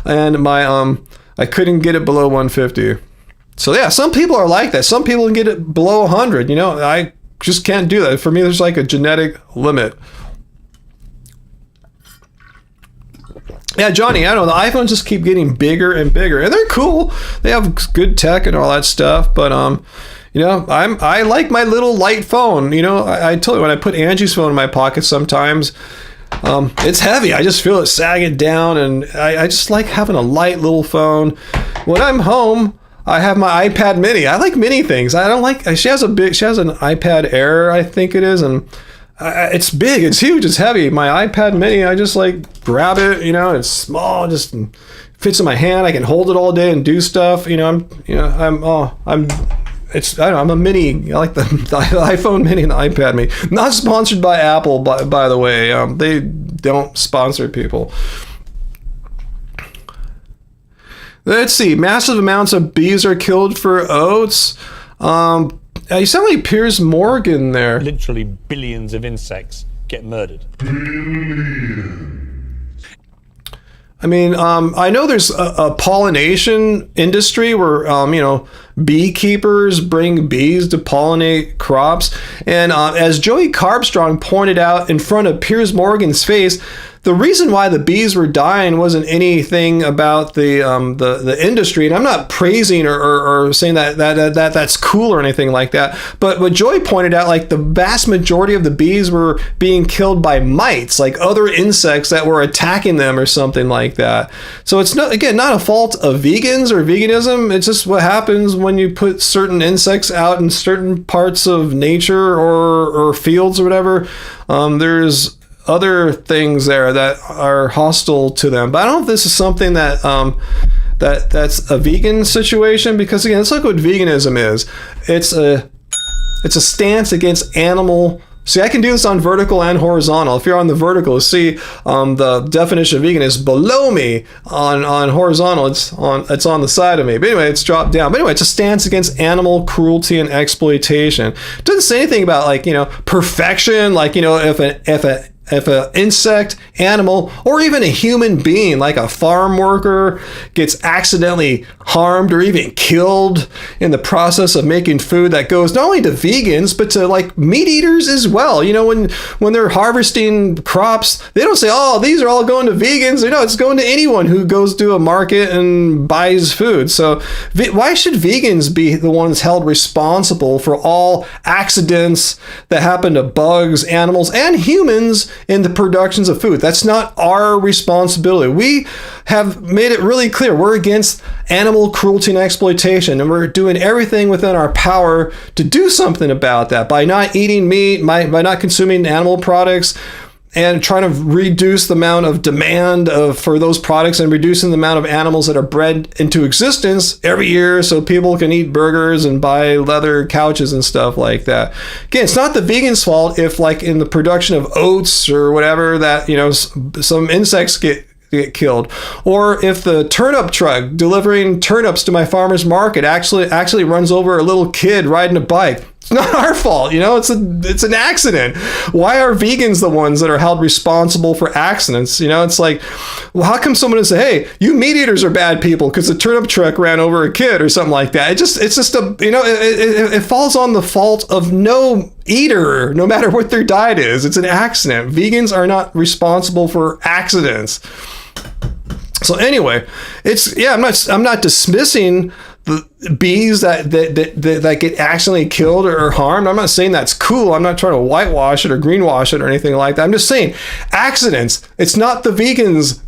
Speaker 1: And I couldn't get it below 150. So yeah, some people are like that. Some people can get it below 100. I just can't do that. For me, there's like a genetic limit. Yeah, Johnny, I don't know. The iPhones just keep getting bigger and bigger, and they're cool. They have good tech and all that stuff, but I like my little light phone. I told you, when I put Angie's phone in my pocket sometimes, it's heavy. I just feel it sagging down, and I just like having a light little phone. When I'm home, I have my iPad mini. I like mini things. I don't like. She has an iPad Air, I think it is, and it's big, it's huge, it's heavy. My iPad mini, I just grab it, it's small, just fits in my hand. I can hold it all day and do stuff. I'm a mini. I like the iPhone mini and the iPad mini. Not sponsored by Apple, by the way. They don't sponsor people. Let's see. Massive amounts of bees are killed for oats. You sound like Piers Morgan there.
Speaker 3: Literally billions of insects get murdered.
Speaker 1: I mean, I know there's a pollination industry where, beekeepers bring bees to pollinate crops. And as Joey Carbstrong pointed out in front of Piers Morgan's face, the reason why the bees were dying wasn't anything about the industry, and I'm not praising or saying that's cool or anything like that. But what Joy pointed out, the vast majority of the bees were being killed by mites, like other insects that were attacking them or something like that. So it's not a fault of vegans or veganism. It's just what happens when you put certain insects out in certain parts of nature or fields or whatever. There's other things there that are hostile to them, but I don't know if this is something that that's a vegan situation, because again, let's look what veganism is. It's a stance against animal See, I can do this on vertical and horizontal. If you're on the vertical, see the definition of vegan is below me. On horizontal, it's on the side of me. But anyway, it's dropped down. But anyway, it's a stance against animal cruelty and exploitation. It doesn't say anything about perfection. If an insect, animal, or even a human being, like a farm worker, gets accidentally harmed or even killed in the process of making food that goes not only to vegans, but to meat eaters as well. When they're harvesting crops, they don't say, oh, these are all going to vegans. It's going to anyone who goes to a market and buys food. So why should vegans be the ones held responsible for all accidents that happen to bugs, animals, and humans in the productions of food? That's not our responsibility. We have made it really clear we're against animal cruelty and exploitation, and we're doing everything within our power to do something about that by not eating meat, by not consuming animal products, and trying to reduce the amount of demand for those products and reducing the amount of animals that are bred into existence every year so people can eat burgers and buy leather couches and stuff like that. Again, it's not the vegans' fault if in the production of oats or whatever that, some insects get killed, or if the turnip truck delivering turnips to my farmer's market actually runs over a little kid riding a bike. It's not our fault, it's an accident. Why are vegans the ones that are held responsible for accidents? It's well, how come someone would say, hey, you meat eaters are bad people because the turnip truck ran over a kid or something like that? It falls on the fault of no eater, no matter what their diet is. It's an accident. Vegans are not responsible for accidents. So anyway, I'm not dismissing the bees that get accidentally killed or harmed. I'm not saying that's cool. I'm not trying to whitewash it or greenwash it or anything like that. I'm just saying accidents. It's not the vegans.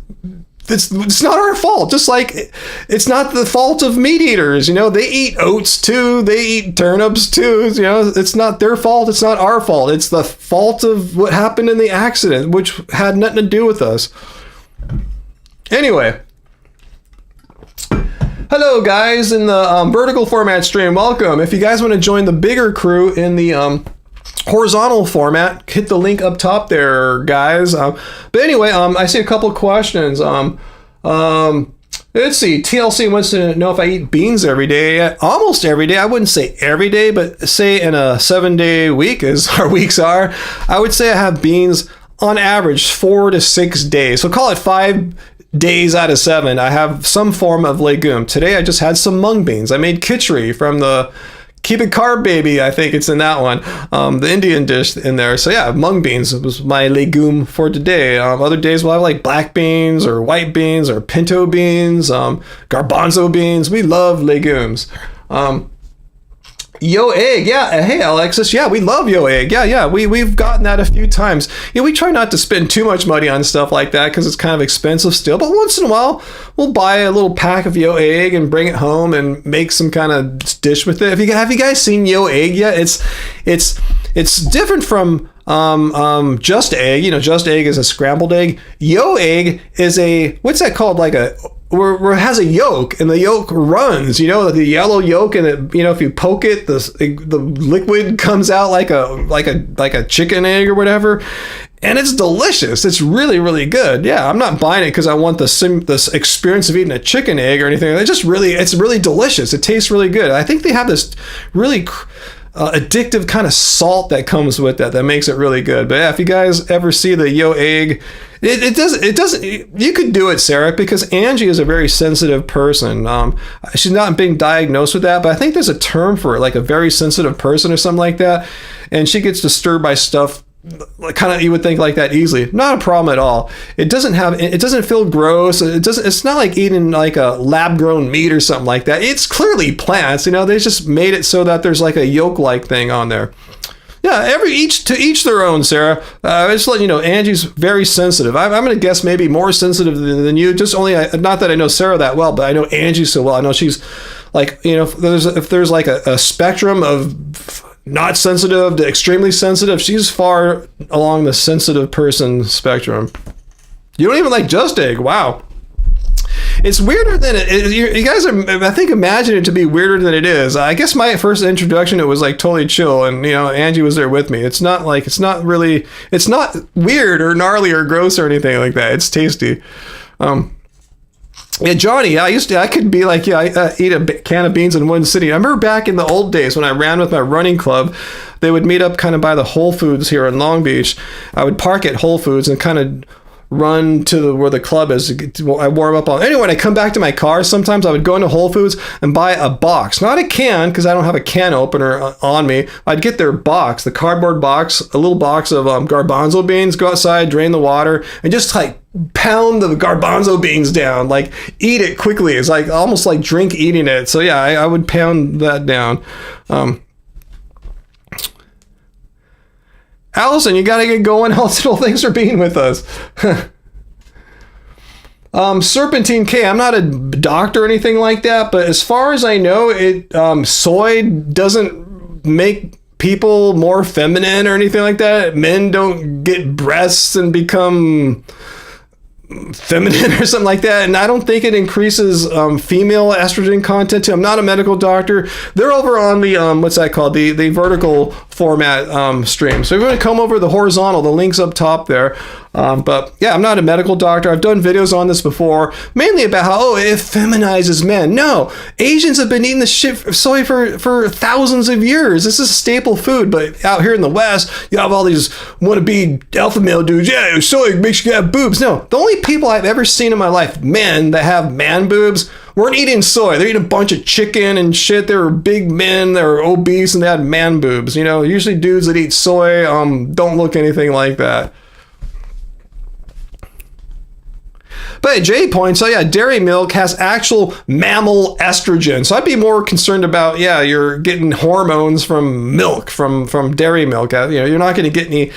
Speaker 1: It's not our fault. Just like it's not the fault of meat eaters. They eat oats too. They eat turnips too. It's not their fault. It's not our fault. It's the fault of what happened in the accident, which had nothing to do with us. Anyway. Hello guys in the vertical format stream, welcome. If you guys want to join the bigger crew in the horizontal format, hit the link up top there, guys. But anyway, I see a couple questions. Let's see, TLC wants to know if I eat beans every day. Almost every day. I wouldn't say every day, but say in a 7-day week, as our weeks are, I would say I have beans on average 4 to 6 days. So call it 5 days out of 7, I have some form of legume. Today I just had some mung beans. I made khichdi from the Keep It Carb Baby, I think it's in that one, the Indian dish in there. So yeah, mung beans was my legume for today. Other days we'll have black beans or white beans or pinto beans, garbanzo beans. We love legumes. Yo egg, yeah. Hey Alexis, yeah, we love yo egg. Yeah. We've gotten that a few times. We try not to spend too much money on stuff like that because it's kind of expensive still. But once in a while, we'll buy a little pack of yo egg and bring it home and make some kind of dish with it. Have you guys seen yo egg yet? It's different from just egg. Just egg is a scrambled egg. Yo egg is what's that called? Where it has a yolk and the yolk runs, the yellow yolk, and it, if you poke it, the liquid comes out like a chicken egg or whatever, and it's delicious. It's really, really good. Yeah, I'm not buying it because I want this experience of eating a chicken egg or anything. It's really delicious. It tastes really good. I think they have this really addictive kind of salt that comes with that makes it really good. But yeah, if you guys ever see the yo egg, it doesn't, you could do it, Sarah, because Angie is a very sensitive person. She's not being diagnosed with that, but I think there's a term for it, like a very sensitive person or something like that. And she gets disturbed by stuff kind of, you would think, like that easily. Not a problem at all. It doesn't feel gross. It's not like eating like a lab grown meat or something like that. It's clearly plants. They just made it so that there's like a yolk like thing on there. Yeah, to each their own, Sarah. I just letting you know, Angie's very sensitive. I'm going to guess maybe more sensitive than you. Just only, not that I know Sarah that well, but I know Angie so well. I know she's like, if there's like a spectrum of not sensitive to extremely sensitive, she's far along the sensitive person spectrum. You don't even like just egg. Wow. It's weirder than you guys are, I think, imagine it to be weirder than it is. I guess my first introduction, it was like totally chill, and Angie was there with me. It's not weird or gnarly or gross or anything like that. It's tasty. Yeah, Johnny, I could be like, I eat a can of beans in one sitting. I remember back in the old days when I ran with my running club, they would meet up kind of by the Whole Foods here in Long Beach. I would park at Whole Foods and kind of run to where the club is. I warm up on. Anyway, when I come back to my car, sometimes I would go into Whole Foods and buy a box, not a can, because I don't have a can opener on me. I'd get their box, the cardboard box, a little box of garbanzo beans, go outside, drain the water, and just like pound the garbanzo beans down, like eat it quickly. It's like almost like drink eating it. So yeah, I would pound that down. Allison, you got to get going. Allison, thanks for being with us. Serpentine K, I'm not a doctor or anything like that, but as far as I know, soy doesn't make people more feminine or anything like that. Men don't get breasts and become feminine or something like that, and I don't think it increases female estrogen content too. I'm not a medical doctor. They're over on the what's that called, the vertical format stream. So if you want to come over the horizontal, the link's up top there. But yeah, I'm not a medical doctor. I've done videos on this before, mainly about how it feminizes men. No, Asians have been eating this shit soy for thousands of years. This is a staple food. But out here in the West, you have all these wannabe alpha male dudes. Yeah, soy makes you have boobs. No, the only people I've ever seen in my life, men that have man boobs, weren't eating soy. They're eating a bunch of chicken and shit. They were big men. They were obese and they had man boobs. Usually dudes that eat soy don't look anything like that. But Jay points out, dairy milk has actual mammal estrogen. So I'd be more concerned about, you're getting hormones from milk, from dairy milk. You're not going to get any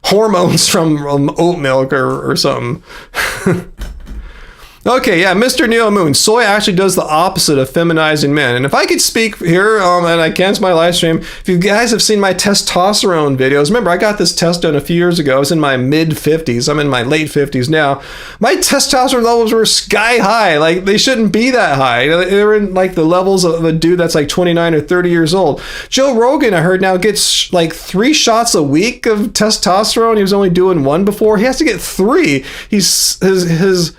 Speaker 1: hormones from oat milk or something. Okay, Mr. Neo Moon. Soy actually does the opposite of feminizing men. And if I could speak here, and I can, it's my live stream, if you guys have seen my testosterone videos, remember I got this test done a few years ago. I was in my mid-50s. I'm in my late 50s now. My testosterone levels were sky high. Like, they shouldn't be that high. They were in like the levels of a dude that's like 29 or 30 years old. Joe Rogan, I heard now, gets like 3 shots a week of testosterone. He was only doing 1 before. He has to get 3. His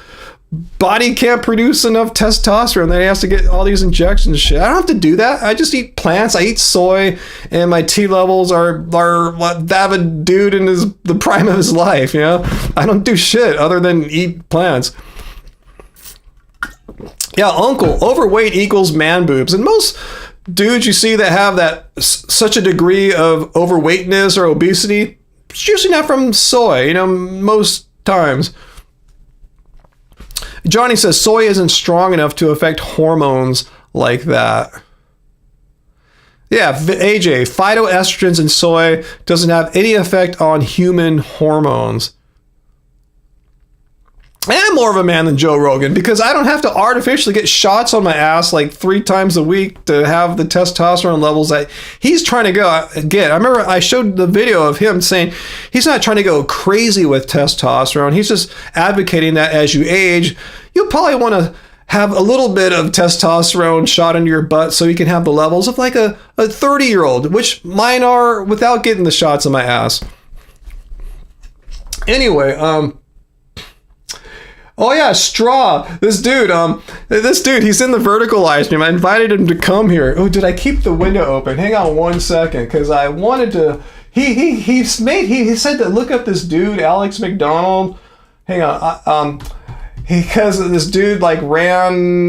Speaker 1: body can't produce enough testosterone, then he has to get all these injections and shit. I don't have to do that. I just eat plants. I eat soy, and my T levels are that of a dude in the prime of his life. I don't do shit other than eat plants. Yeah, uncle, overweight equals man boobs, and most dudes you see that have that such a degree of overweightness or obesity, it's usually not from soy. Most times. Johnny says soy isn't strong enough to affect hormones like that. Yeah, AJ, phytoestrogens in soy doesn't have any effect on human hormones. I'm more of a man than Joe Rogan because I don't have to artificially get shots on my ass like 3 times a week to have the testosterone levels that he's trying to get. I remember I showed the video of him saying he's not trying to go crazy with testosterone. He's just advocating that as you age, you'll probably want to have a little bit of testosterone shot into your butt so you can have the levels of like a 30-year-old, which mine are without getting the shots on my ass. Anyway, oh yeah, Straw. This dude, he's in the vertical live stream. I invited him to come here. Oh, did I keep the window open? Hang on 1 second, because I wanted to. He said to look up this dude, Alex McDonald. Hang on, because this dude like ran.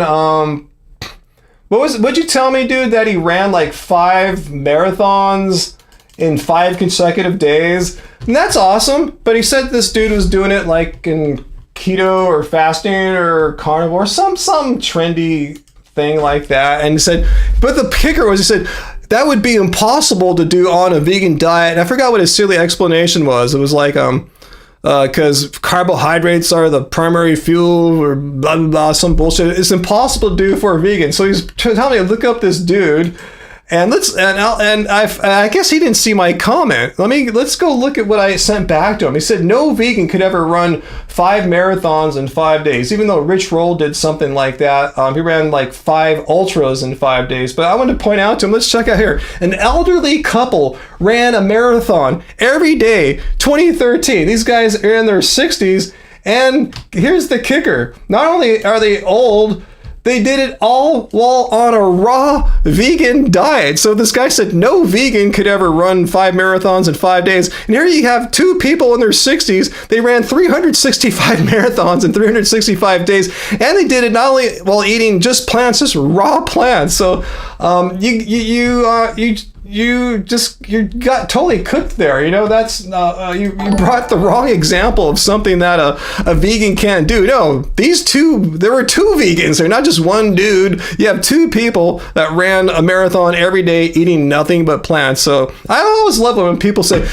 Speaker 1: What'd you tell me, dude? That he ran like 5 marathons in 5 consecutive days, and that's awesome. But he said this dude was doing it like in keto or fasting or carnivore, some trendy thing like that, and he said, but the kicker was, he said that would be impossible to do on a vegan diet. And I forgot what his silly explanation was. It was like because carbohydrates are the primary fuel or blah blah blah, some bullshit. It's impossible to do for a vegan. So he's telling me to look up this dude, And I guess he didn't see my comment. Let's go look at what I sent back to him. He said no vegan could ever run 5 marathons in 5 days, even though Rich Roll did something like that. He ran like 5 ultras in 5 days. But I want to point out to him, let's check out here. An elderly couple ran a marathon every day, 2013. These guys are in their 60s. And here's the kicker. Not only are they old, they did it all while on a raw vegan diet. So this guy said no vegan could ever run 5 marathons in 5 days. And here you have 2 people in their 60s. They ran 365 marathons in 365 days. And they did it not only while eating just plants, just raw plants. So you got totally cooked there. You know, that's you brought the wrong example of something that a vegan can't do. No, there were 2 vegans. They're not just one dude. You have 2 people that ran a marathon every day eating nothing but plants. So I always love it when people say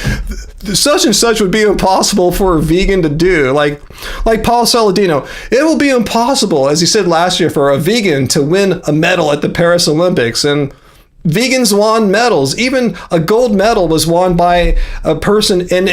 Speaker 1: such and such would be impossible for a vegan to do. Like Paul Saladino, it will be impossible, as he said last year, for a vegan to win a medal at the Paris Olympics. And vegans won medals. Even a gold medal was won by a person in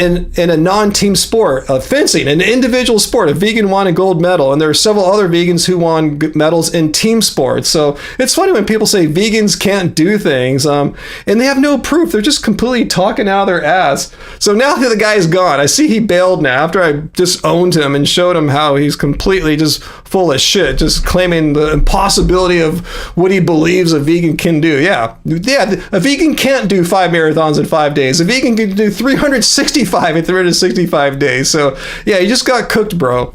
Speaker 1: a non-team sport, fencing, an individual sport. A vegan won a gold medal, and there are several other vegans who won medals in team sports. So it's funny when people say vegans can't do things, and they have no proof. They're just completely talking out of their ass. So now that the guy's gone, I see he bailed now after I just owned him and showed him how he's completely just full of shit, just claiming the impossibility of what he believes a vegan can do. Yeah, a vegan can't do 5 marathons in 5 days. A vegan can do 365 in 365 days. So, yeah, you just got cooked, bro.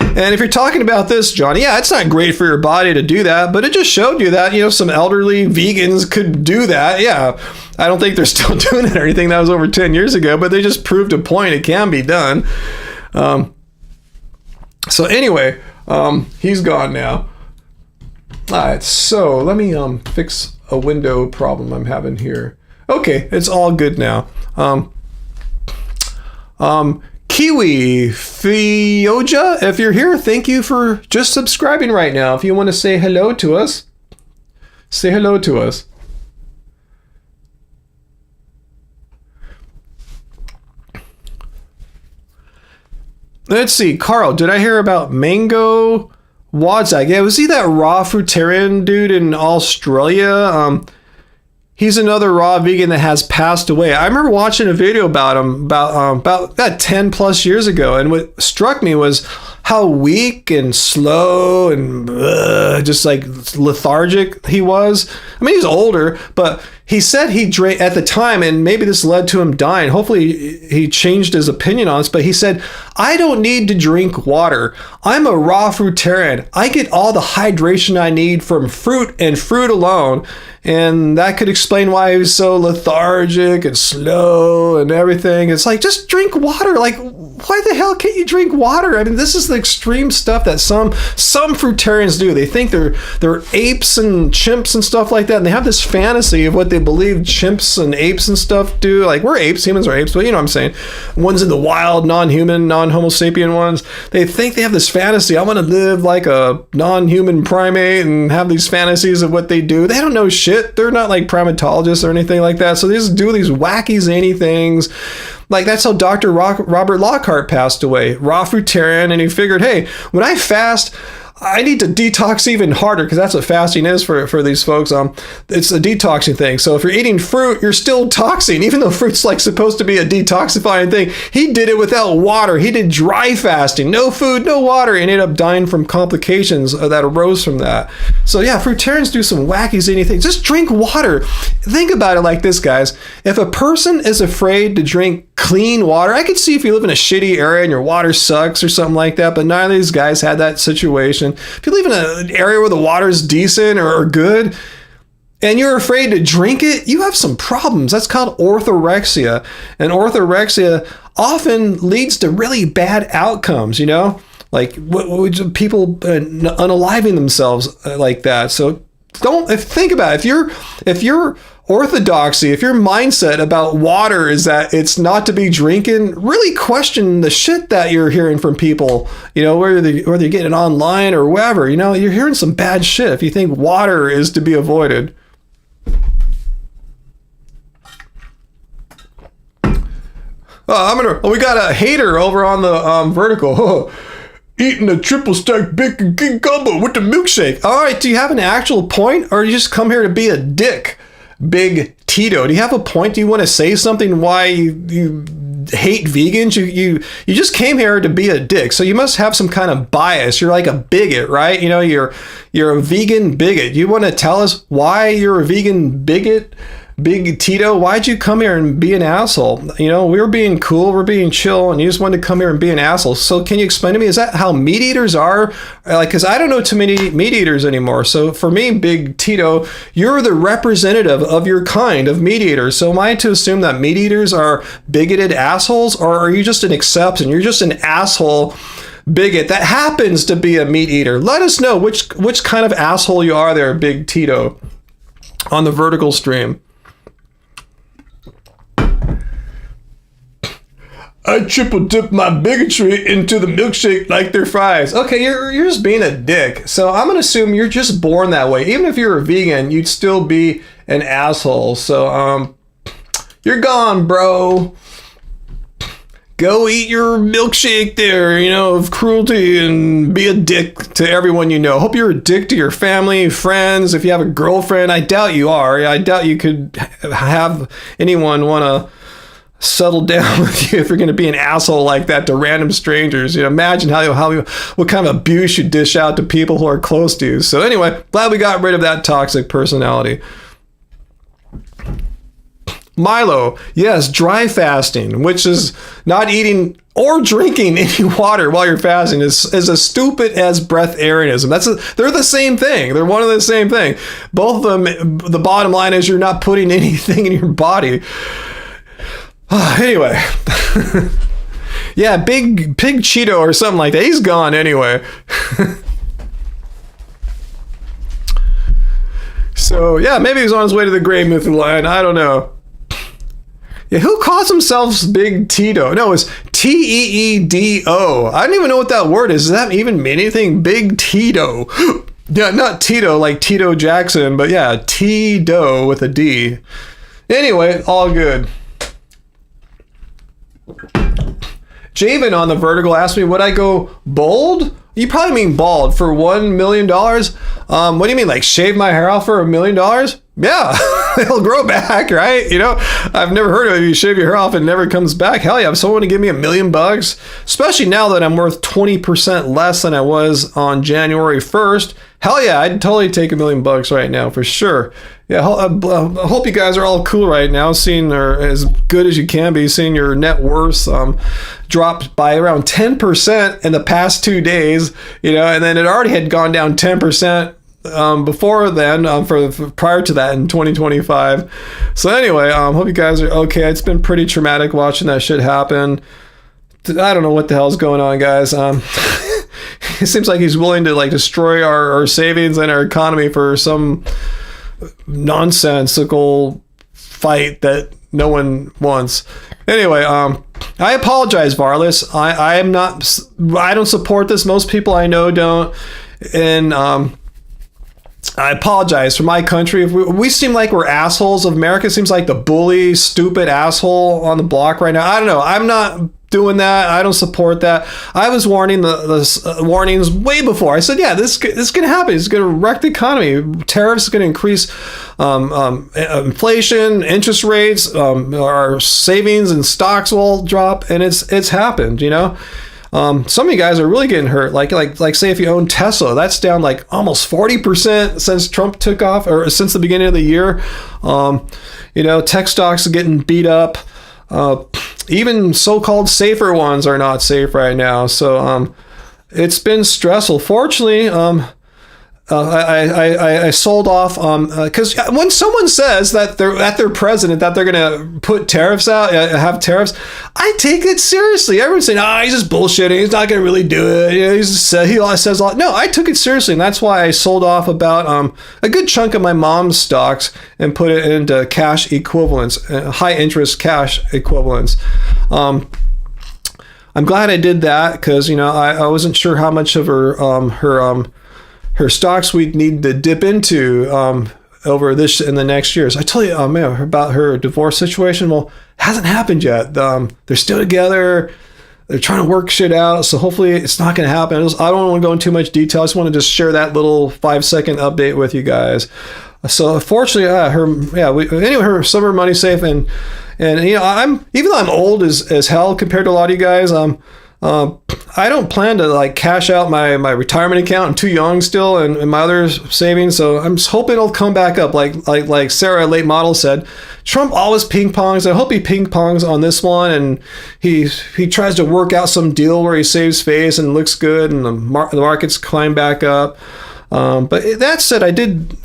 Speaker 1: And if you're talking about this, John, yeah, it's not great for your body to do that, but it just showed you that, some elderly vegans could do that. Yeah, I don't think they're still doing it or anything. That was over 10 years ago, but they just proved a point. It can be done. So anyway, he's gone now. All right, so let me fix a window problem I'm having here. Okay, it's all good now. Kiwi Fioja, if you're here, thank you for just subscribing right now. If you want to say hello to us, say hello to us. Let's see, Carl, did I hear about Mango Wadzak? Yeah, was he that raw fruitarian dude in Australia? He's another raw vegan that has passed away. I remember watching a video about him about 10 plus years ago, and what struck me was how weak and slow and just like lethargic he was. I mean, he's older, but he said he drank at the time, and maybe this led to him dying. Hopefully he changed his opinion on this, but he said, I don't need to drink water. I'm a raw fruitarian. I get all the hydration I need from fruit and fruit alone. And that could explain why he was so lethargic and slow and everything. It's like, just drink water. Like, why the hell can't you drink water? I mean, this is the extreme stuff that some fruitarians do. They think they're apes and chimps and stuff like that. And they have this fantasy of what they believe chimps and apes and stuff do. Like, we're apes, humans are apes, but you know what I'm saying. Ones in the wild, non-human, non-homo sapien ones. They think they have this fantasy. I want to live like a non-human primate and have these fantasies of what they do. They don't know shit. They're not like primatologists or anything like that. So they just do these wacky, zany things. Like, that's how Dr. Robert Lockhart passed away. Raw fruitarian, and he figured, hey, when I fast, I need to detox even harder, because that's what fasting is for these folks. It's a detoxing thing. So if you're eating fruit, you're still toxing, even though fruit's like supposed to be a detoxifying thing. He did it without water. He did dry fasting, no food, no water, and ended up dying from complications that arose from that. So yeah, fruitarians do some wacky, zany things. Just drink water. Think about it like this, guys. If a person is afraid to drink clean water, I could see if you live in a shitty area and your water sucks or something like that, but none of these guys had that situation. If you live in an area where the water is decent or good and you're afraid to drink it, you have some problems. That's called orthorexia. And orthorexia often leads to really bad outcomes, like people unaliving themselves like that. So think about it. If you're orthodoxy, if your mindset about water is that it's not to be drinking, really question the shit that you're hearing from people, whether you're getting it online or wherever, you're hearing some bad shit if you think water is to be avoided. We got a hater over on the vertical. Eating a triple stacked bacon king combo with the milkshake. All right, do you have an actual point, or do you just come here to be a dick? Big Tito, do you have a point? Do you want to say something why you hate vegans? You just came here to be a dick, so you must have some kind of bias. You're like a bigot, right? You're a vegan bigot. You want to tell us why you're a vegan bigot? Big Tito, why'd you come here and be an asshole? We were being cool, we're being chill, and you just wanted to come here and be an asshole. So can you explain to me, is that how meat eaters are? Because I don't know too many meat eaters anymore. So for me, Big Tito, you're the representative of your kind of meat eaters. So am I to assume that meat eaters are bigoted assholes, or are you just an exception? You're just an asshole bigot that happens to be a meat eater. Let us know which kind of asshole you are there, Big Tito, on the vertical stream. I triple dip my bigotry into the milkshake like they're fries. Okay, you're just being a dick. So I'm going to assume you're just born that way. Even if you're a vegan, you'd still be an asshole. So, you're gone, bro. Go eat your milkshake there, of cruelty, and be a dick to everyone you know. Hope you're a dick to your family, friends. If you have a girlfriend, I doubt you are. I doubt you could have anyone want to settle down with you if you're going to be an asshole like that to random strangers. Imagine what kind of abuse you dish out to people who are close to you. So anyway, glad we got rid of that toxic personality. Milo, yes, dry fasting, which is not eating or drinking any water while you're fasting, is as stupid as breatharianism. They're the same thing. They're one of the same thing. Both of them, the bottom line is you're not putting anything in your body. Anyway, yeah, Big Pig Cheeto or something like that. He's gone anyway. So yeah, maybe he's on his way to the grave, Mythaline. I don't know. Yeah, who calls themselves Big Tito? No, it's Teedo. I don't even know what that word is. Does that even mean anything? Big Tito. Yeah, not Tito like Tito Jackson, but yeah, Tito with a D. Anyway, all good. Javen on the vertical asked me, would I go bold? You probably mean bald for $1 million. What do you mean, like shave my hair off for $1 million? Yeah, it'll grow back, right? I've never heard of it. You shave your hair off and it never comes back. Hell yeah, if someone to give me $1 million, especially now that I'm worth 20% less than I was on January 1st. Hell yeah, I'd totally take $1 million right now for sure. Yeah, I hope you guys are all cool right now, seeing or as good as you can be, seeing your net worth dropped by around 10% in the past 2 days, and then it already had gone down 10% before then, for prior to that in 2025. So anyway, hope you guys are okay. It's been pretty traumatic watching that shit happen. I don't know what the hell's going on, guys. It seems like he's willing to destroy our savings and our economy for some nonsensical fight that no one wants. Anyway, I apologize, Varlas. I don't support this. Most people I know don't. And I apologize for my country. If we seem like we're assholes. America seems like the bully, stupid asshole on the block right now. I don't know. I'm not doing that. I don't support that. I was warning the warnings way before. I said, yeah, this is going to happen. It's going to wreck the economy. Tariffs are going to increase inflation, interest rates, our savings and stocks will drop, and it's happened. Some of you guys are really getting hurt. Like say if you own Tesla, that's down like almost 40% since Trump took off, or since the beginning of the year. Tech stocks are getting beat up. Even so-called safer ones are not safe right now. So it's been stressful. Fortunately, I sold off because when someone says that they're president that they're gonna put tariffs out, have tariffs, I take it seriously. Everyone's saying, he's just bullshitting. He's not gonna really do it. He always says a lot. No, I took it seriously, and that's why I sold off about a good chunk of my mom's stocks and put it into cash equivalents, high interest cash equivalents. I'm glad I did that because I wasn't sure how much of her stocks we'd need to dip into over this in the next years. I told you, man, about her divorce situation. Well, it hasn't happened yet. They're still together. They're trying to work shit out. So hopefully it's not going to happen. I don't want to go into too much detail. I just want to just share that little 5-second update with you guys. So fortunately, some of her money's safe, and I'm even though I'm old as hell compared to a lot of you guys, I don't plan to like cash out my retirement account. I'm too young still, and my other savings. So I'm just hoping it'll come back up. Like Sarah, late model, said, Trump always ping pongs. I hope he ping pongs on this one, and he tries to work out some deal where he saves face and looks good, and the markets climb back up. But that said, I did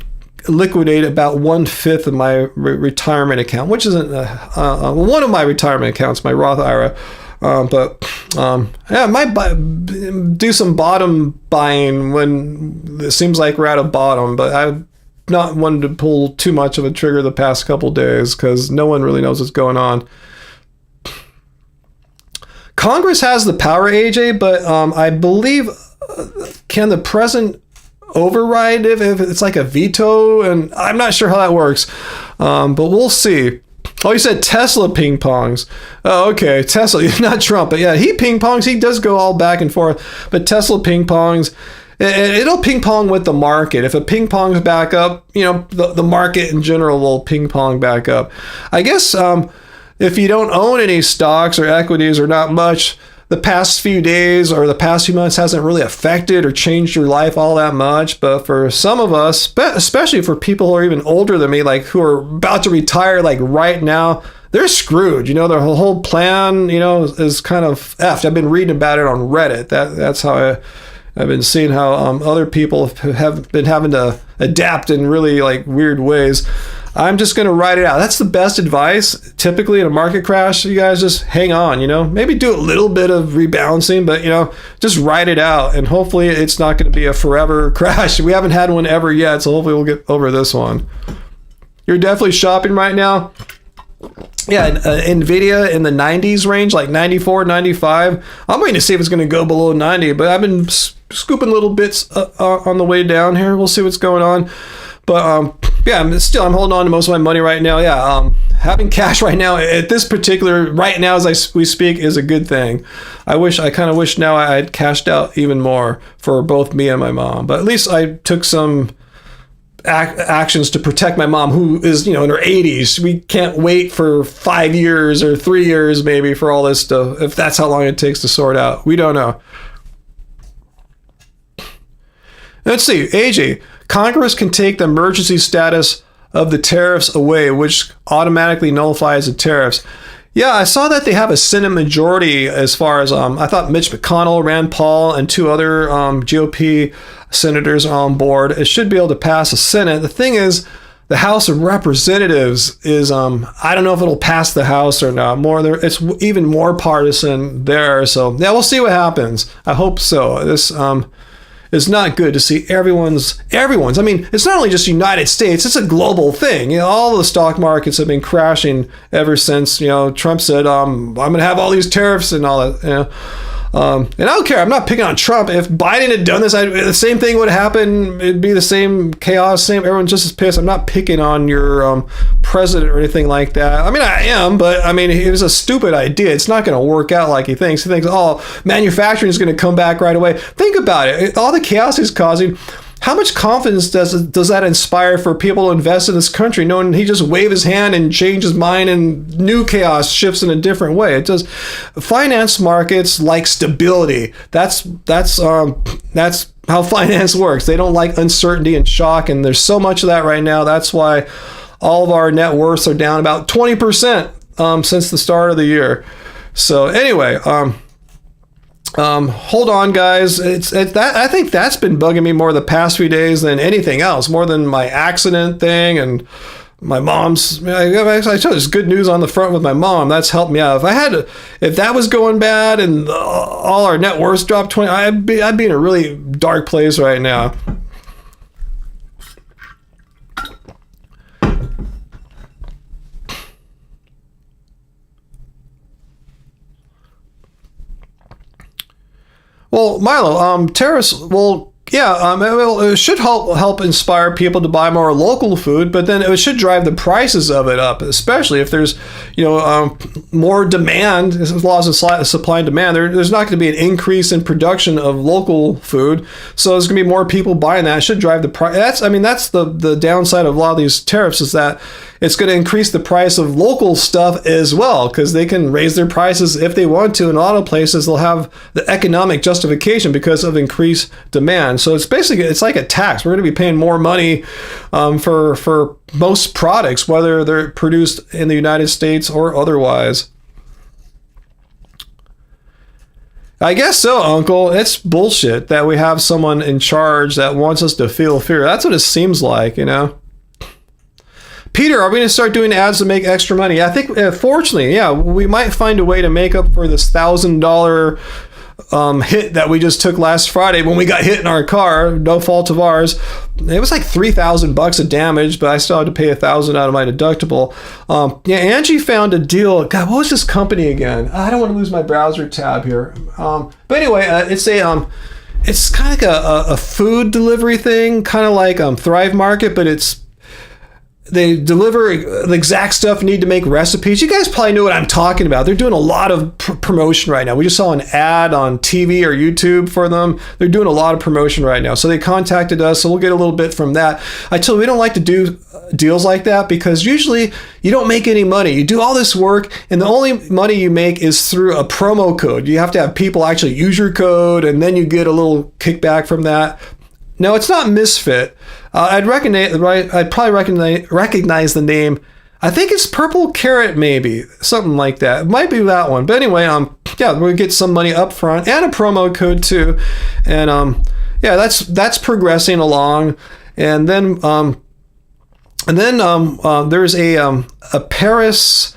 Speaker 1: liquidate about 1/5 of my retirement account, which isn't one of my retirement accounts, my Roth IRA. I might do some bottom buying when it seems like we're at a bottom, but I've not wanted to pull too much of a trigger the past couple days because no one really knows what's going on. Congress has the power, AJ, but I believe can the president override if it's like a veto? And I'm not sure how that works, but we'll see. Oh, you said Tesla ping pongs. Oh, okay. Tesla, not Trump, but yeah, he ping pongs. He does go all back and forth, but Tesla ping pongs. It'll ping pong with the market. If it ping pongs back up, the market in general will ping pong back up. I guess if you don't own any stocks or equities or not much, the past few days or the past few months hasn't really affected or changed your life all that much. But for some of us, especially for people who are even older than me, like who are about to retire, like right now, they're screwed. Their whole plan, is kind of effed. I've been reading about it on Reddit. That's how I've been seeing how other people have been having to adapt in really like weird ways. I'm just going to ride it out. That's the best advice. Typically in a market crash, you guys just hang on, maybe do a little bit of rebalancing, but, just ride it out. And hopefully it's not going to be a forever crash. We haven't had one ever yet, so hopefully we'll get over this one. You're definitely shopping right now. Yeah, NVIDIA in the 90s range, like 94, 95. I'm waiting to see if it's going to go below 90, but I've been scooping little bits on the way down here. We'll see what's going on. But I'm holding on to most of my money right now. Yeah, having cash right now at this particular right now as we speak is a good thing. I kind of wish now I had cashed out even more for both me and my mom. But at least I took some actions to protect my mom, who is in her 80s. We can't wait for 5 years or 3 years maybe for all this stuff, if that's how long it takes to sort out. We don't know. Let's see, AJ. Congress can take the emergency status of the tariffs away, which automatically nullifies the tariffs. Yeah, I saw that they have a Senate majority as far as, I thought Mitch McConnell, Rand Paul, and 2 other GOP senators are on board. It should be able to pass the Senate. The thing is, the House of Representatives is, I don't know if it'll pass the House or not. It's even more partisan there. So, yeah, we'll see what happens. I hope so. This, it's not good to see everyone's. I mean, it's not only just United States, it's a global thing. All the stock markets have been crashing ever since, Trump said, I'm going to have all these tariffs and all that, and I don't care. I'm not picking on Trump. If Biden had done this, the same thing would happen. It'd be the same chaos, everyone's just as pissed. I'm not picking on your president or anything like that. I mean, I am, but I mean, it was a stupid idea. It's not going to work out like he thinks. He thinks, manufacturing is going to come back right away. Think about it. All the chaos he's causing. How much confidence does that inspire for people to invest in this country, knowing he just wave his hand and change his mind and new chaos shifts in a different way? It does. Finance markets like stability. That's how finance works. They don't like uncertainty and shock, and there's so much of that right now. That's why all of our net worths are down about 20% since the start of the year. So anyway, Hold on, guys. I think that's been bugging me more the past few days than anything else, more than my accident thing and my mom's. I told you, there's good news on the front with my mom. That's helped me out. If that was going bad and all our net worth dropped 20, I'd be in a really dark place right now. Well, Milo, tariffs. Well, yeah, it should help inspire people to buy more local food, but then it should drive the prices of it up, especially if there's, more demand. Laws of supply and demand. There's not going to be an increase in production of local food, so there's going to be more people buying that. It should drive the price. That's the downside of a lot of these tariffs, is that it's going to increase the price of local stuff as well, because they can raise their prices if they want to. In a lot of places, they'll have the economic justification because of increased demand. So it's like a tax. We're going to be paying more money for most products, whether they're produced in the United States or otherwise. I guess so, Uncle. It's bullshit that we have someone in charge that wants us to feel fear. That's what it seems like, Peter, are we going to start doing ads to make extra money? I think, fortunately, yeah, we might find a way to make up for this $1,000 hit that we just took last Friday when we got hit in our car. No fault of ours. It was like $3,000 of damage, but I still had to pay $1,000 out of my deductible. Angie found a deal. God, what was this company again? I don't want to lose my browser tab here. But anyway, it's kind of like a food delivery thing, kind of like Thrive Market, but they deliver the exact stuff you need to make recipes. You guys probably know what I'm talking about. They're doing a lot of promotion right now. We just saw an ad on TV or YouTube for them. They're doing a lot of promotion right now. So they contacted us, so we'll get a little bit from that. I tell you, we don't like to do deals like that because usually you don't make any money. You do all this work, and the only money you make is through a promo code. You have to have people actually use your code, and then you get a little kickback from that. No, it's not Misfit. I'd probably recognize the name. I think it's Purple Carrot, maybe something like that. It might be that one. But anyway, we'll get some money up front and a promo code too, and that's progressing along. And then there's a Paris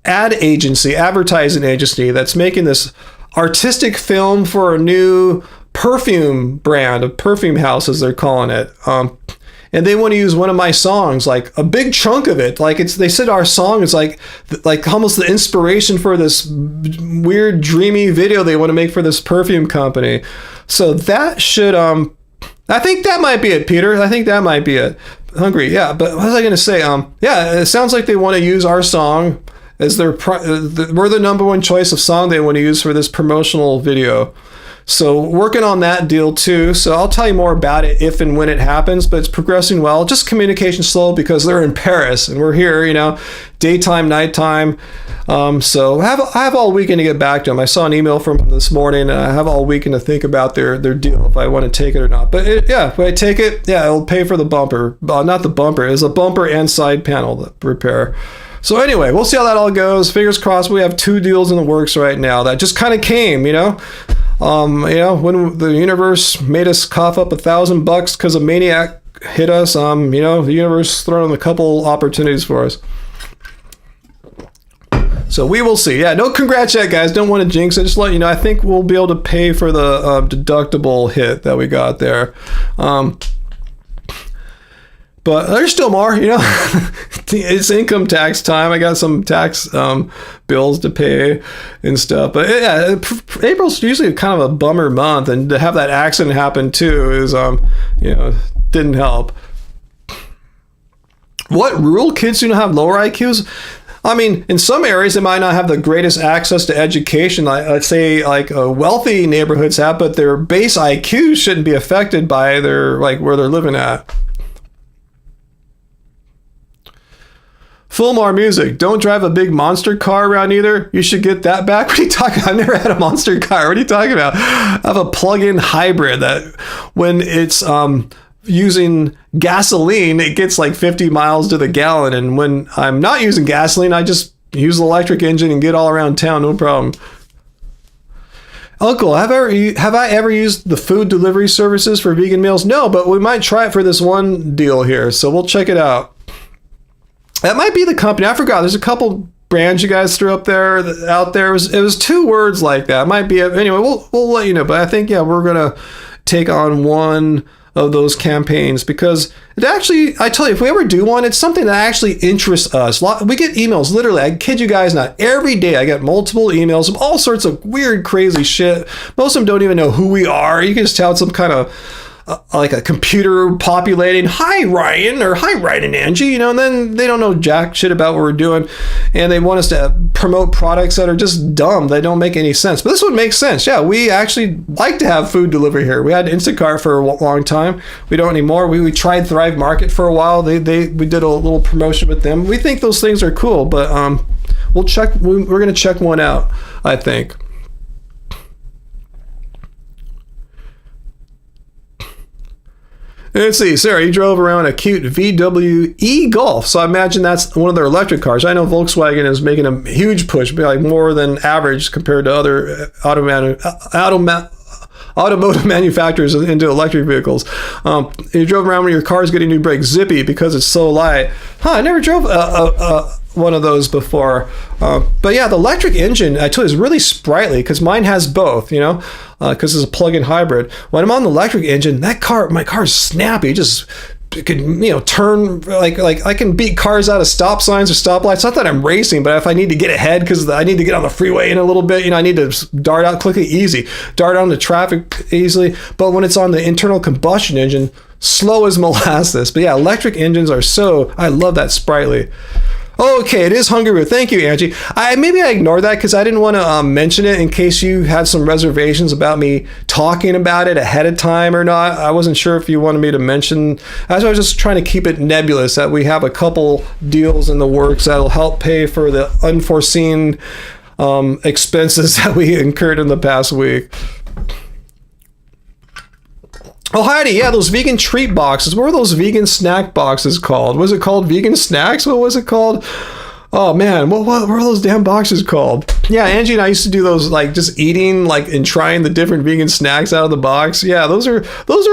Speaker 1: advertising agency that's making this artistic film for a new perfume brand, of perfume house as they're calling it, and they want to use one of my songs, like a big chunk of it. They said our song is like almost the inspiration for this weird dreamy video they want to make for this perfume company. So that should I think that might be it, Peter. I think that might be it. Hungry, yeah. But what was I going to say? It sounds like they want to use our song as we're the number one choice of song they want to use for this promotional video. So working on that deal too. So I'll tell you more about it if and when it happens, but it's progressing well. Just communication slow because they're in Paris and we're here, daytime, nighttime. So I have all weekend to get back to them. I saw an email from them this morning, and I have all weekend to think about their deal, if I want to take it or not. But if I take it, it'll pay for the bumper. Not the bumper. It's a bumper and side panel repair. So anyway, we'll see how that all goes. Fingers crossed. We have 2 deals in the works right now that just kind of came, when the universe made us cough up $1,000 because a maniac hit us, the universe throwing a couple opportunities for us. So we will see. Yeah, no congrats yet, guys. Don't want to jinx it. Just let you know, I think we'll be able to pay for the deductible hit that we got there. But there's still more, It's income tax time. I got some tax bills to pay and stuff. But yeah, April's usually kind of a bummer month, and to have that accident happen too is, didn't help. What, rural kids do not have lower IQs? I mean, in some areas, they might not have the greatest access to education. Let's say wealthy neighborhoods have, but their base IQ shouldn't be affected by where they're living at. Fulmar Music. Don't drive a big monster car around either. You should get that back. What are you talking about? I've never had a monster car. What are you talking about? I have a plug-in hybrid that when it's using gasoline, it gets like 50 miles to the gallon. And when I'm not using gasoline, I just use the electric engine and get all around town. No problem. Uncle, have I ever used the food delivery services for vegan meals? No, but we might try it for this one deal here, so we'll check it out. That might be the company. I forgot. There's a couple brands you guys threw out there. It was 2 words like that. It might be anyway. We'll let you know. But I think we're gonna take on one of those campaigns because it actually, I tell you, if we ever do one, it's something that actually interests us. We get emails, literally, I kid you guys not, every day I get multiple emails of all sorts of weird, crazy shit. Most of them don't even know who we are. You can just tell it's some kind of like a computer populating, hi Ryan, or hi Ryan and Angie, and then they don't know jack shit about what we're doing, and they want us to promote products that are just dumb. They don't make any sense. But this one makes sense. Yeah, we actually like to have food delivery here. We had Instacart for a long time. We don't anymore. We tried Thrive Market for a while. We did a little promotion with them. We think those things are cool, but we'll check. We're gonna check one out, I think. Let's see, Sarah, you drove around a cute VW e-Golf, so I imagine that's one of their electric cars. I know Volkswagen is making a huge push, like more than average compared to other automotive manufacturers into electric vehicles. You drove around when your car's getting new brakes, zippy because it's so light. I never drove one of those before. But yeah, the electric engine, I tell you, is really sprightly because mine has both, because it's a plug-in hybrid. When I'm on the electric engine, my car's snappy. It can, turn like I can beat cars out of stop signs or stoplights. Not that I'm racing, but if I need to get ahead because I need to get on the freeway in a little bit, I need to dart out quickly, dart out into traffic easily. But when it's on the internal combustion engine, slow as molasses. But yeah, electric engines are I love that sprightly. Okay, it is Hungry Root. Thank you, Angie. Maybe I ignored that because I didn't want to mention it in case you had some reservations about me talking about it ahead of time or not. I wasn't sure if you wanted me to mention. I was just trying to keep it nebulous that we have a couple deals in the works that'll help pay for the unforeseen expenses that we incurred in the past week. Oh, Heidi, yeah, those vegan treat boxes. What were those vegan snack boxes called? Was it called vegan snacks? What was it called? Oh, man, what were those damn boxes called? Yeah, Angie and I used to do those, like, just eating, like, and trying the different vegan snacks out of the box. Yeah, those are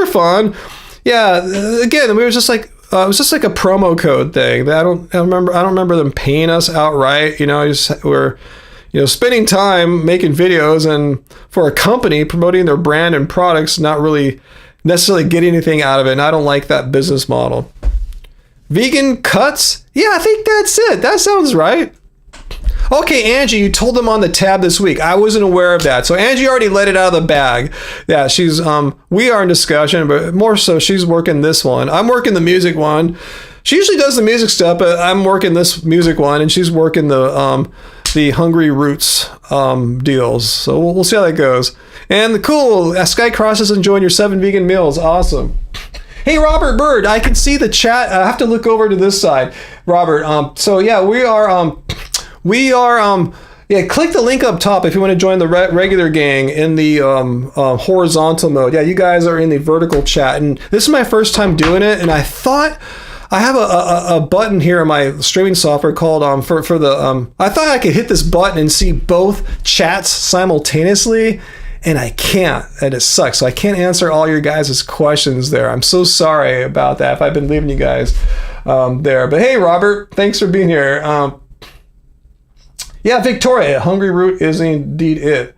Speaker 1: fun. Yeah, again, we were just like, it was just like a promo code thing. I don't remember them paying us outright. We're spending time making videos and for a company promoting their brand and products, not really necessarily get anything out of it, and I don't like that business model. Vegan cuts? Yeah, I think that's it. That sounds right. Okay, Angie, you told them on the tab this week. I wasn't aware of that. So Angie already let it out of the bag. Yeah, we are in discussion, but more so she's working this one. I'm working the music one. She usually does the music stuff, but I'm working this music one, and she's working the Hungry Roots deals. So we'll see how that goes. And the cool Skycross is enjoying your 7 vegan meals. Awesome. Hey, Robert Bird, I can see the chat. I have to look over to this side, Robert. So yeah, we are. Yeah, click the link up top if you want to join the regular gang in the horizontal mode. Yeah, you guys are in the vertical chat, and this is my first time doing it, and I thought. I have a button here in my streaming software called for the I thought I could hit this button and see both chats simultaneously, and I can't, and it sucks. So I can't answer all your guys' questions there. I'm so sorry about that if I've been leaving you guys there. But hey, Robert, thanks for being here. Yeah, Victoria, Hungry Root is indeed it.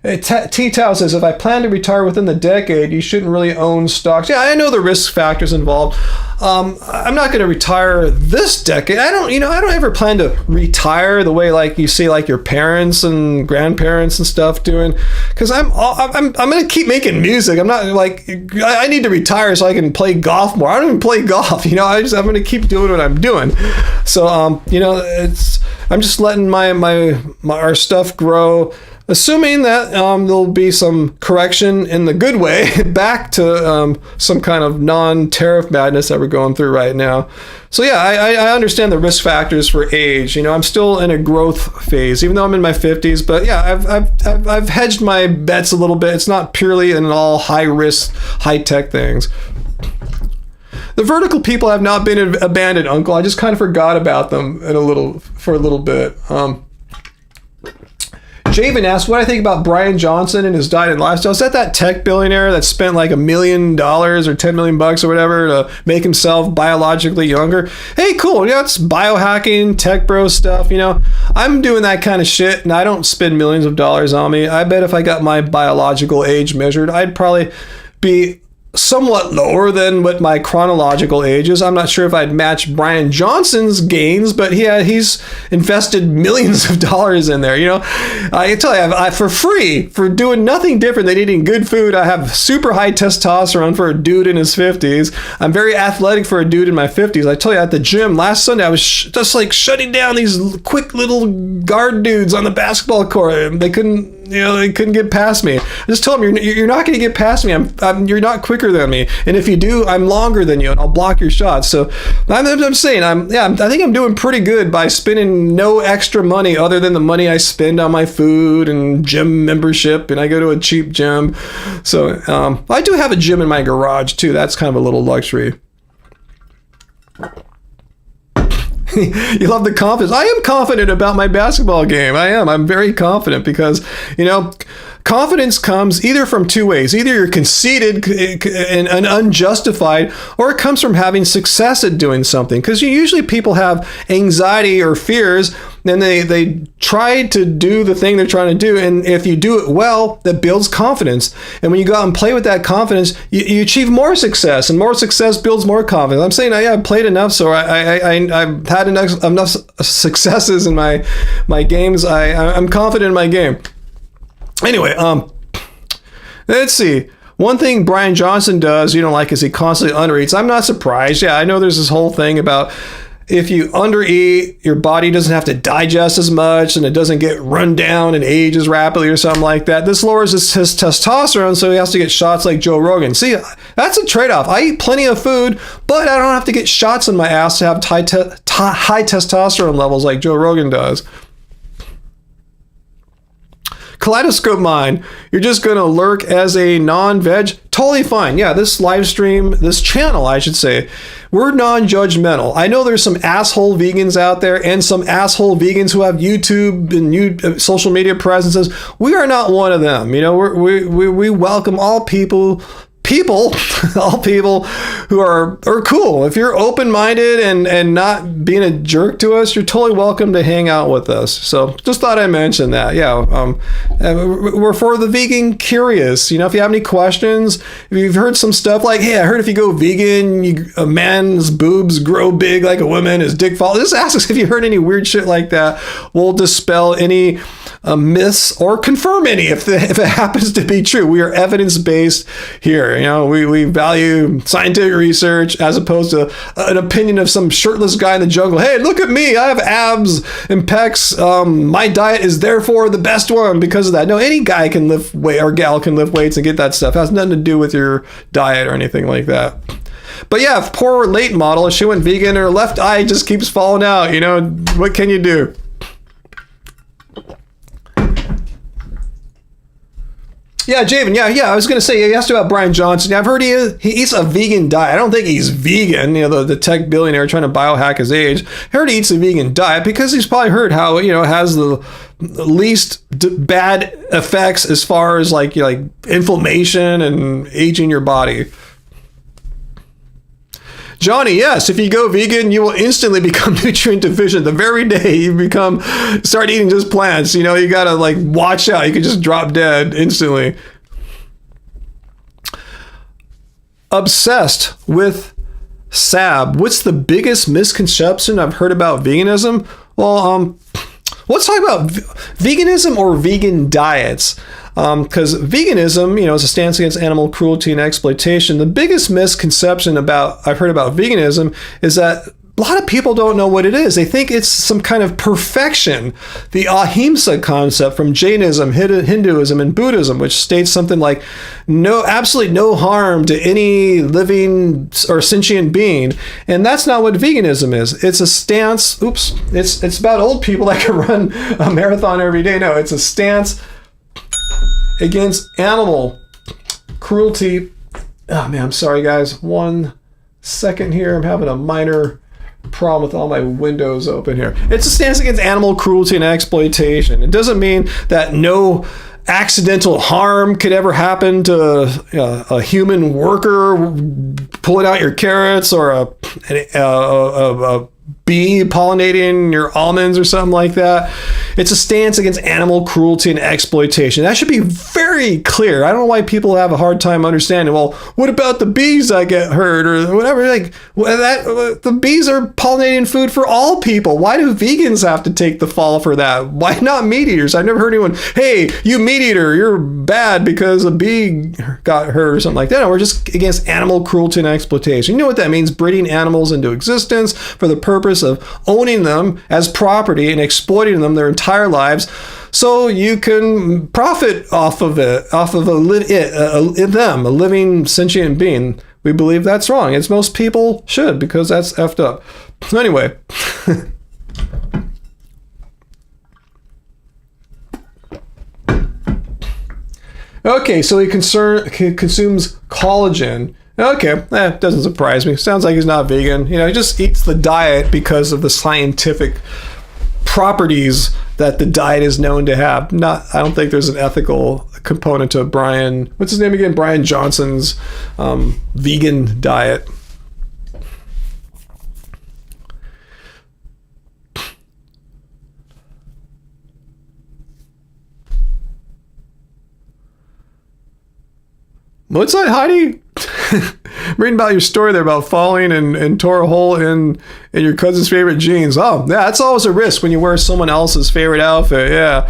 Speaker 1: T-Tao says, if I plan to retire within the decade, you shouldn't really own stocks. Yeah, I know the risk factors involved. I'm not going to retire this decade. I don't ever plan to retire the way like you see like your parents and grandparents and stuff doing. Because I'm going to keep making music. I'm not like I need to retire so I can play golf more. I don't even play golf. I'm going to keep doing what I'm doing. So I'm just letting our stuff grow. Assuming that there'll be some correction in the good way back to some kind of non-tariff madness that we're going through right now. So yeah, I understand the risk factors for age. I'm still in a growth phase, even though I'm in my 50s. But yeah, I've hedged my bets a little bit. It's not purely in all high risk, high tech things. The vertical people have not been abandoned, Uncle. I just kind of forgot about them for a little bit. Javen asked what I think about Brian Johnson and his diet and lifestyle. Is that tech billionaire that spent like $1 million or 10 million bucks or whatever to make himself biologically younger? Hey, cool. Yeah, it's biohacking, tech bro stuff. You know, I'm doing that kind of shit, and I don't spend millions of dollars on me. I bet if I got my biological age measured, I'd probably be somewhat lower than what my chronological age is. I'm not sure if I'd match Brian Johnson's gains, but he's invested millions of dollars in there. You know, I tell you, I for free, for doing nothing different than eating good food. I have super high testosterone for a dude in his 50s. I'm very athletic for a dude in my 50s. I tell you, at the gym last Sunday, I was just like shutting down these quick little guard dudes on the basketball court. They couldn't get past me. I just told them, you're not going to get past me. You're not quicker than me, and if you do, I'm longer than you, and I'll block your shots. So I'm saying, I think I'm doing pretty good by spending no extra money other than the money I spend on my food and gym membership, and I go to a cheap gym. So I do have a gym in my garage too. That's kind of a little luxury. You love the confidence. I am confident about my basketball game. I'm very confident because, you know, confidence comes either from two ways. Either you're conceited and unjustified, or it comes from having success at doing something. Because usually people have anxiety or fears, and they try to do the thing they're trying to do. And if you do it well, that builds confidence. And when you go out and play with that confidence, you achieve more success, and more success builds more confidence. I'm saying I've played enough, so I've had enough successes in my games. I'm confident in my game. Anyway, let's see. One thing Brian Johnson does, is he constantly undereats. I'm not surprised. Yeah, I know there's this whole thing about if you undereat, your body doesn't have to digest as much and it doesn't get run down and ages rapidly or something like that. This lowers his testosterone, so he has to get shots like Joe Rogan. See, that's a trade-off. I eat plenty of food, but I don't have to get shots in my ass to have high testosterone levels like Joe Rogan does. Kaleidoscope Mind, you're just going to lurk as a non-veg? Totally fine. Yeah, this live stream, this channel, I should say, we're non-judgmental. I know there's some asshole vegans out there and some asshole vegans who have YouTube and social media presences. We are not one of them. You know, we welcome all people, all people who are cool. If you're open-minded and not being a jerk to us, you're totally welcome to hang out with us. So just thought I'd mention that. Yeah, we're for the vegan curious. You know, if you have any questions, if you've heard some stuff like, hey, I heard if you go vegan, a man's boobs grow big like a woman, his dick falls. Just ask us if you heard any weird shit like that. We'll dispel any myths or confirm any if it happens to be true. We are evidence-based here. You know, we value scientific research as opposed to an opinion of some shirtless guy in the jungle. Hey, look at me. I have abs and pecs. My diet is therefore the best one because of that. No, any guy can lift weight or gal can lift weights and get that stuff. It has nothing to do with your diet or anything like that. But yeah, if poor late model, if she went vegan, her left eye just keeps falling out. You know, what can you do? Yeah, Javen, yeah. I was going to say, you asked about Brian Johnson. I've heard he eats a vegan diet. I don't think he's vegan, the tech billionaire trying to biohack his age. I heard he eats a vegan diet because he's probably heard how, it has the least bad effects as far as like inflammation and aging your body. Johnny, yes, if you go vegan, you will instantly become nutrient deficient the very day you start eating just plants. You gotta watch out. You could just drop dead instantly. Obsessed with Sab. What's the biggest misconception I've heard about veganism? Well, let's talk about veganism or vegan diets. Because veganism, is a stance against animal cruelty and exploitation. The biggest misconception I've heard about veganism is that a lot of people don't know what it is. They think it's some kind of perfection. The ahimsa concept from Jainism, Hinduism, and Buddhism, which states something like absolutely no harm to any living or sentient being. And that's not what veganism is. It's a stance. It's about old people that can run a marathon every day. No, it's a stance against animal cruelty. Oh man, I'm sorry guys. 1 second here. I'm having a minor problem with all my windows open here. It's a stance against animal cruelty and exploitation. It doesn't mean that no accidental harm could ever happen to a human worker pulling out your carrots, or a bee pollinating your almonds or something like that. It's a stance against animal cruelty and exploitation. That should be very clear. I don't know why people have a hard time understanding. Well, what about the bees that get hurt or whatever? Like, the bees are pollinating food for all people. Why do vegans have to take the fall for that? Why not meat eaters? I've never heard anyone, hey, you meat eater, you're bad because a bee got hurt or something like that. No, we're just against animal cruelty and exploitation. You know what that means? Breeding animals into existence for the purpose of owning them as property and exploiting them their entire lives, so you can profit off of it, off of a living sentient being. We believe that's wrong. As most people should, because that's effed up. Anyway. Okay, so he consumes collagen. Okay, doesn't surprise me. Sounds like he's not vegan. He just eats the diet because of the scientific properties that the diet is known to have. I don't think there's an ethical component to Brian, what's his name again? Brian Johnson's vegan diet. What's that, Heidi? I'm reading about your story there about falling and tore a hole in your cousin's favorite jeans. Oh, yeah, that's always a risk when you wear someone else's favorite outfit. Yeah.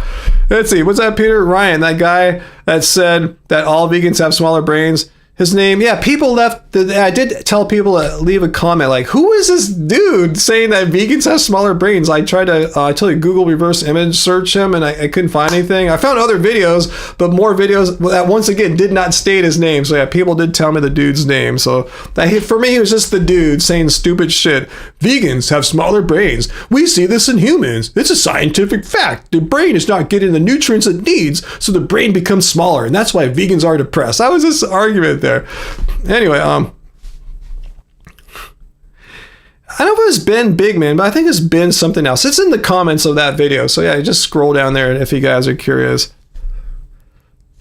Speaker 1: Let's see. What's that, Peter Ryan? That guy that said that all vegans have smaller brains. His name, yeah, people left. I did tell people to leave a comment like, who is this dude saying that vegans have smaller brains? I tried to, Google reverse image search him, and I couldn't find anything. I found other videos, but more videos that once again did not state his name. So yeah, people did tell me the dude's name. So for me, it was just the dude saying stupid shit. Vegans have smaller brains. We see this in humans. It's a scientific fact. The brain is not getting the nutrients it needs, so the brain becomes smaller, and that's why vegans are depressed. That was this argument there. Anyway, I don't know if it was Ben Bigman, but I think it's been something else. It's in the comments of that video. So yeah, just scroll down there if you guys are curious.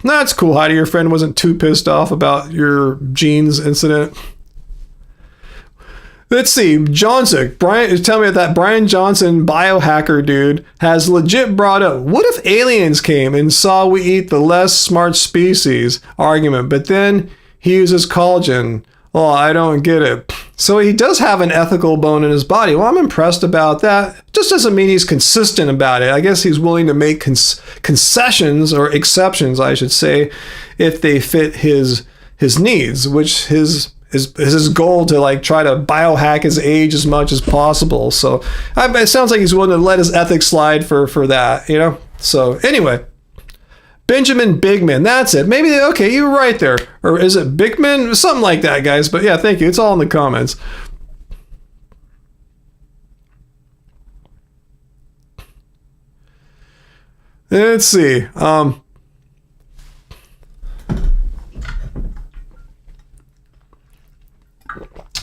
Speaker 1: That's cool, Heidi. Your friend wasn't too pissed off about your jeans incident. Let's see. Johnson, Brian is telling me that Brian Johnson biohacker dude has legit brought up, what if aliens came and saw we eat the less smart species argument, but then he uses collagen? Oh, I don't get it. So he does have an ethical bone in his body. Well, I'm impressed about that. Just doesn't mean he's consistent about it. I guess he's willing to make concessions, or exceptions, I should say, if they fit his needs, which is his goal to try to biohack his age as much as possible. So it sounds like he's willing to let his ethics slide for that, So anyway. Benjamin Bigman, that's it. Maybe, okay, you were right there. Or is it Bigman? Something like that, guys. But yeah, thank you. It's all in the comments. Let's see.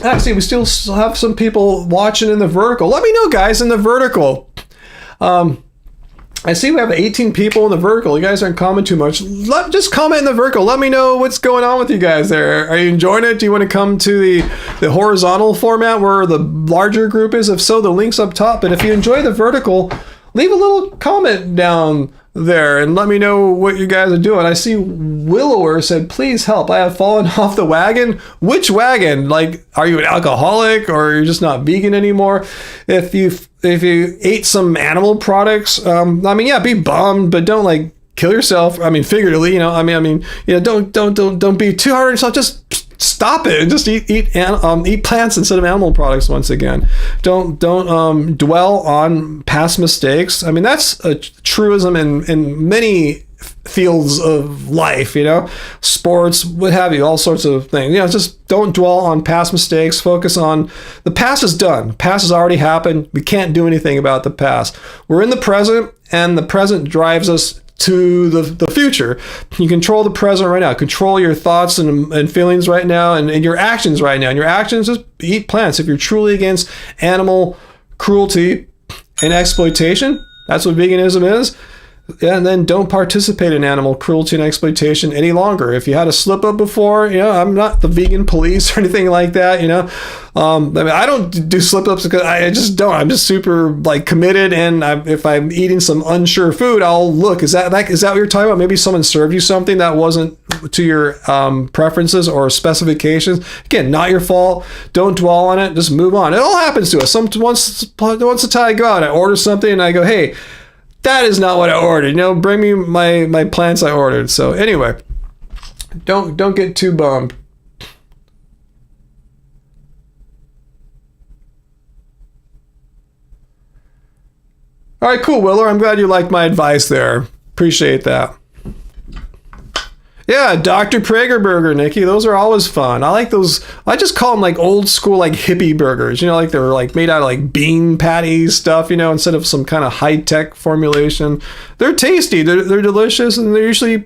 Speaker 1: Actually, we still have some people watching in the vertical. Let me know, guys, in the vertical. I see we have 18 people in the vertical. You guys aren't commenting too much. Just comment in the vertical. Let me know what's going on with you guys there. Are you enjoying it? Do you want to come to the horizontal format where the larger group is? If so, the link's up top. But if you enjoy the vertical, leave a little comment down there and let me know what you guys are doing. I see Willower said, please help. I have fallen off the wagon. Which wagon? Are you an alcoholic, or you're just not vegan anymore? If you ate some animal products, yeah, be bummed, but don't kill yourself. Figuratively, don't be too hard on yourself. Just stop it and just eat plants instead of animal products. Once again, don't dwell on past mistakes. That's a truism in many fields of life, sports, what have you, all sorts of things. Just don't dwell on past mistakes. Focus on the past is done. The past has already happened. We can't do anything about the past. We're in the present, and the present drives us to the future. You control the present right now. Control your thoughts and feelings right now, and your actions right now. And your actions just eat plants. If you're truly against animal cruelty and exploitation, that's what veganism is. And then don't participate in animal cruelty and exploitation any longer. If you had a slip up before, I'm not the vegan police or anything like that. I don't do slip ups because I just don't. I'm just super committed, and if I'm eating some unsure food, I'll look. Is that what you're talking about? Maybe someone served you something that wasn't to your preferences or specifications. Again, not your fault. Don't dwell on it. Just move on. It all happens to us. Once a time I go out, I order something, and I go, hey, that is not what I ordered. Bring me my plants I ordered. So anyway, don't get too bummed. All right, cool, Willer. I'm glad you liked my advice there. Appreciate that. Yeah, Dr. Prager burger, Nikki. Those are always fun. I like those. I just call them old school hippie burgers. They're made out of bean patty stuff, instead of some kind of high-tech formulation. They're tasty. They're delicious, and they're usually,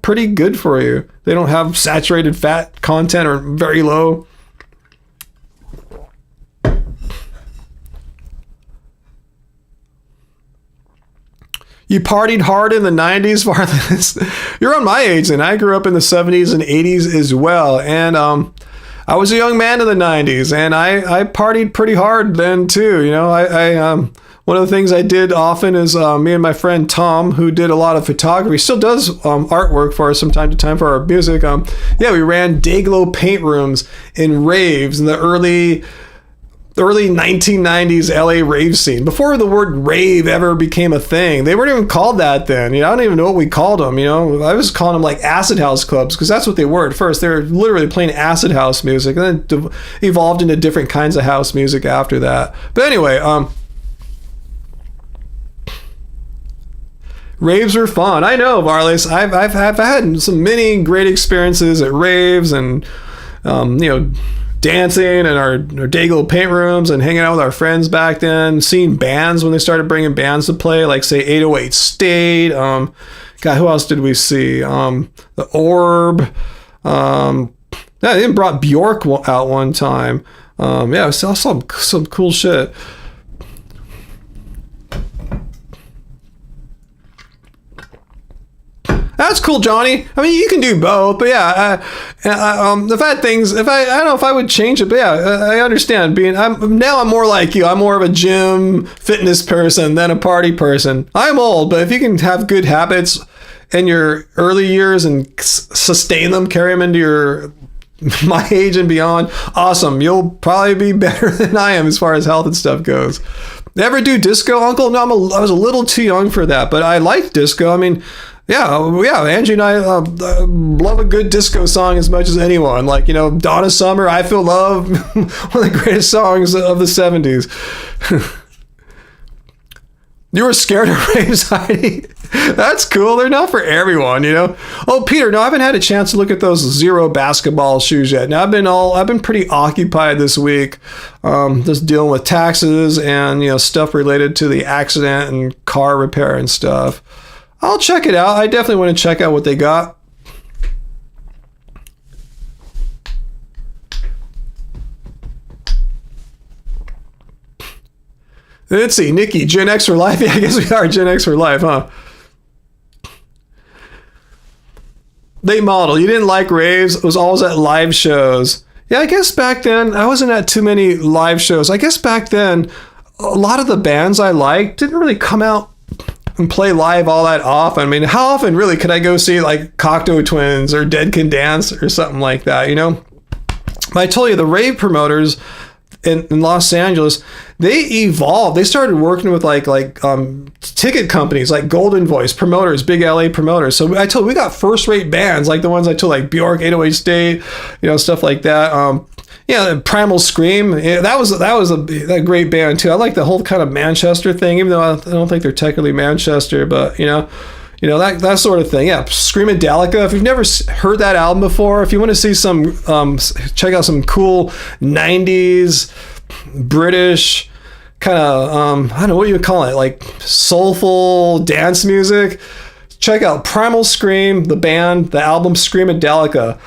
Speaker 1: pretty good for you. They don't have saturated fat content or very low. You partied hard in the 90s, Varlas. You're on my age, and I grew up in the 70s and 80s as well. And I was a young man in the 90s, and I partied pretty hard then too. One of the things I did often is me and my friend Tom, who did a lot of photography, still does artwork for us from time to time for our music. We ran Dayglow paint rooms in raves in the early 1990s LA rave scene. Before the word rave ever became a thing, they weren't even called that then. I don't even know what we called them. I was calling them acid house clubs because that's what they were at first. They were literally playing acid house music, and then evolved into different kinds of house music after that. But anyway, raves were fun. I know, Varlas. I've had some many great experiences at raves, and dancing in our Dayglow paint rooms and hanging out with our friends back then, seeing bands when they started bringing bands to play, say 808 State. God, who else did we see? The Orb. They even brought Bjork out one time. I saw some cool shit. That's cool, Johnny. I mean, you can do both, but yeah, the fat things. I don't know if I would change it, but yeah, I understand. I'm more like you. I'm more of a gym fitness person than a party person. I'm old, but if you can have good habits in your early years and sustain them, carry them into your my age and beyond, awesome. You'll probably be better than I am as far as health and stuff goes. Ever do disco, Uncle? No, I was a little too young for that, but I like disco. I mean, yeah, Angie and I love a good disco song as much as anyone. Donna Summer, I Feel Love, one of the greatest songs of the 70s. You were scared of raves, Heidi? That's cool. They're not for everyone, Oh, Peter, no, I haven't had a chance to look at those Zero basketball shoes yet. Now, I've been pretty occupied this week, just dealing with taxes and, stuff related to the accident and car repair and stuff. I'll check it out. I definitely want to check out what they got. Let's see, Nikki, Gen X for life. Yeah, I guess we are Gen X for life, huh? Late model. You didn't like raves. It was always at live shows. Yeah, I guess back then I wasn't at too many live shows. I guess back then a lot of the bands I liked didn't really come out and play live all that often. I mean, how often really could I go see Cocteau Twins or Dead Can Dance or something like that, But I told you, the rave promoters in Los Angeles, they evolved. They started working with ticket companies like Golden Voice promoters, big LA promoters. So we got first rate bands like the ones I told, Bjork, 808 State, stuff like that. Primal Scream. Yeah, that was a great band too. I like the whole kind of Manchester thing, even though I don't think they're technically Manchester, but that sort of thing. Yeah, Screamadelica. If you've never heard that album before, if you want to see some, check out some cool 90s British kind of, I don't know what you would call it, soulful dance music. check out Primal Scream, the band, the album Screamadelica.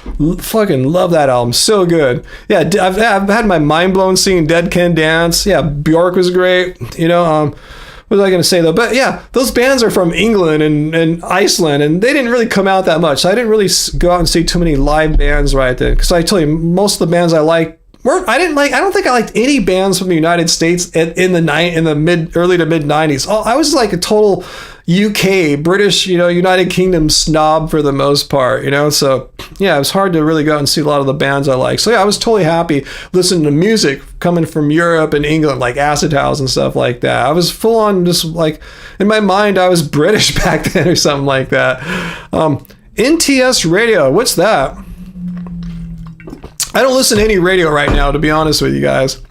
Speaker 1: Fucking love that album, so good. Yeah, I've had my mind blown seeing Dead Can Dance. Yeah, Bjork was great. What was I going to say though? But yeah, those bands are from England and Iceland, and they didn't really come out that much. So I didn't really go out and see too many live bands right then. Because I tell you, most of the bands I like I don't think I liked any bands from the United States in the early to mid 90s. I was like a total UK, British, United Kingdom snob for the most part, so yeah, it was hard to really go out and see a lot of the bands I like. So yeah, I was totally happy listening to music coming from Europe and England, like Acid House and stuff like that. I was full on just like, in my mind, I was British back then or something like that. NTS Radio, what's that? I don't listen to any radio right now, to be honest with you guys.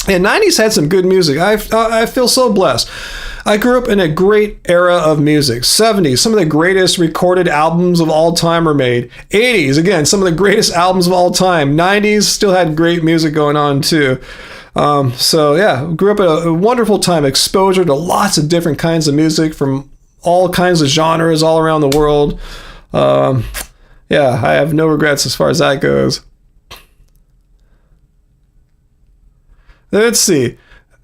Speaker 1: And 90s had some good music. I feel so blessed. I grew up in a great era of music. 70s, some of the greatest recorded albums of all time were made. 80s, again, some of the greatest albums of all time. 90s still had great music going on too. So yeah, grew up at a wonderful time. Exposure to lots of different kinds of music from all kinds of genres all around the world. Yeah, I have no regrets as far as that goes. Let's see.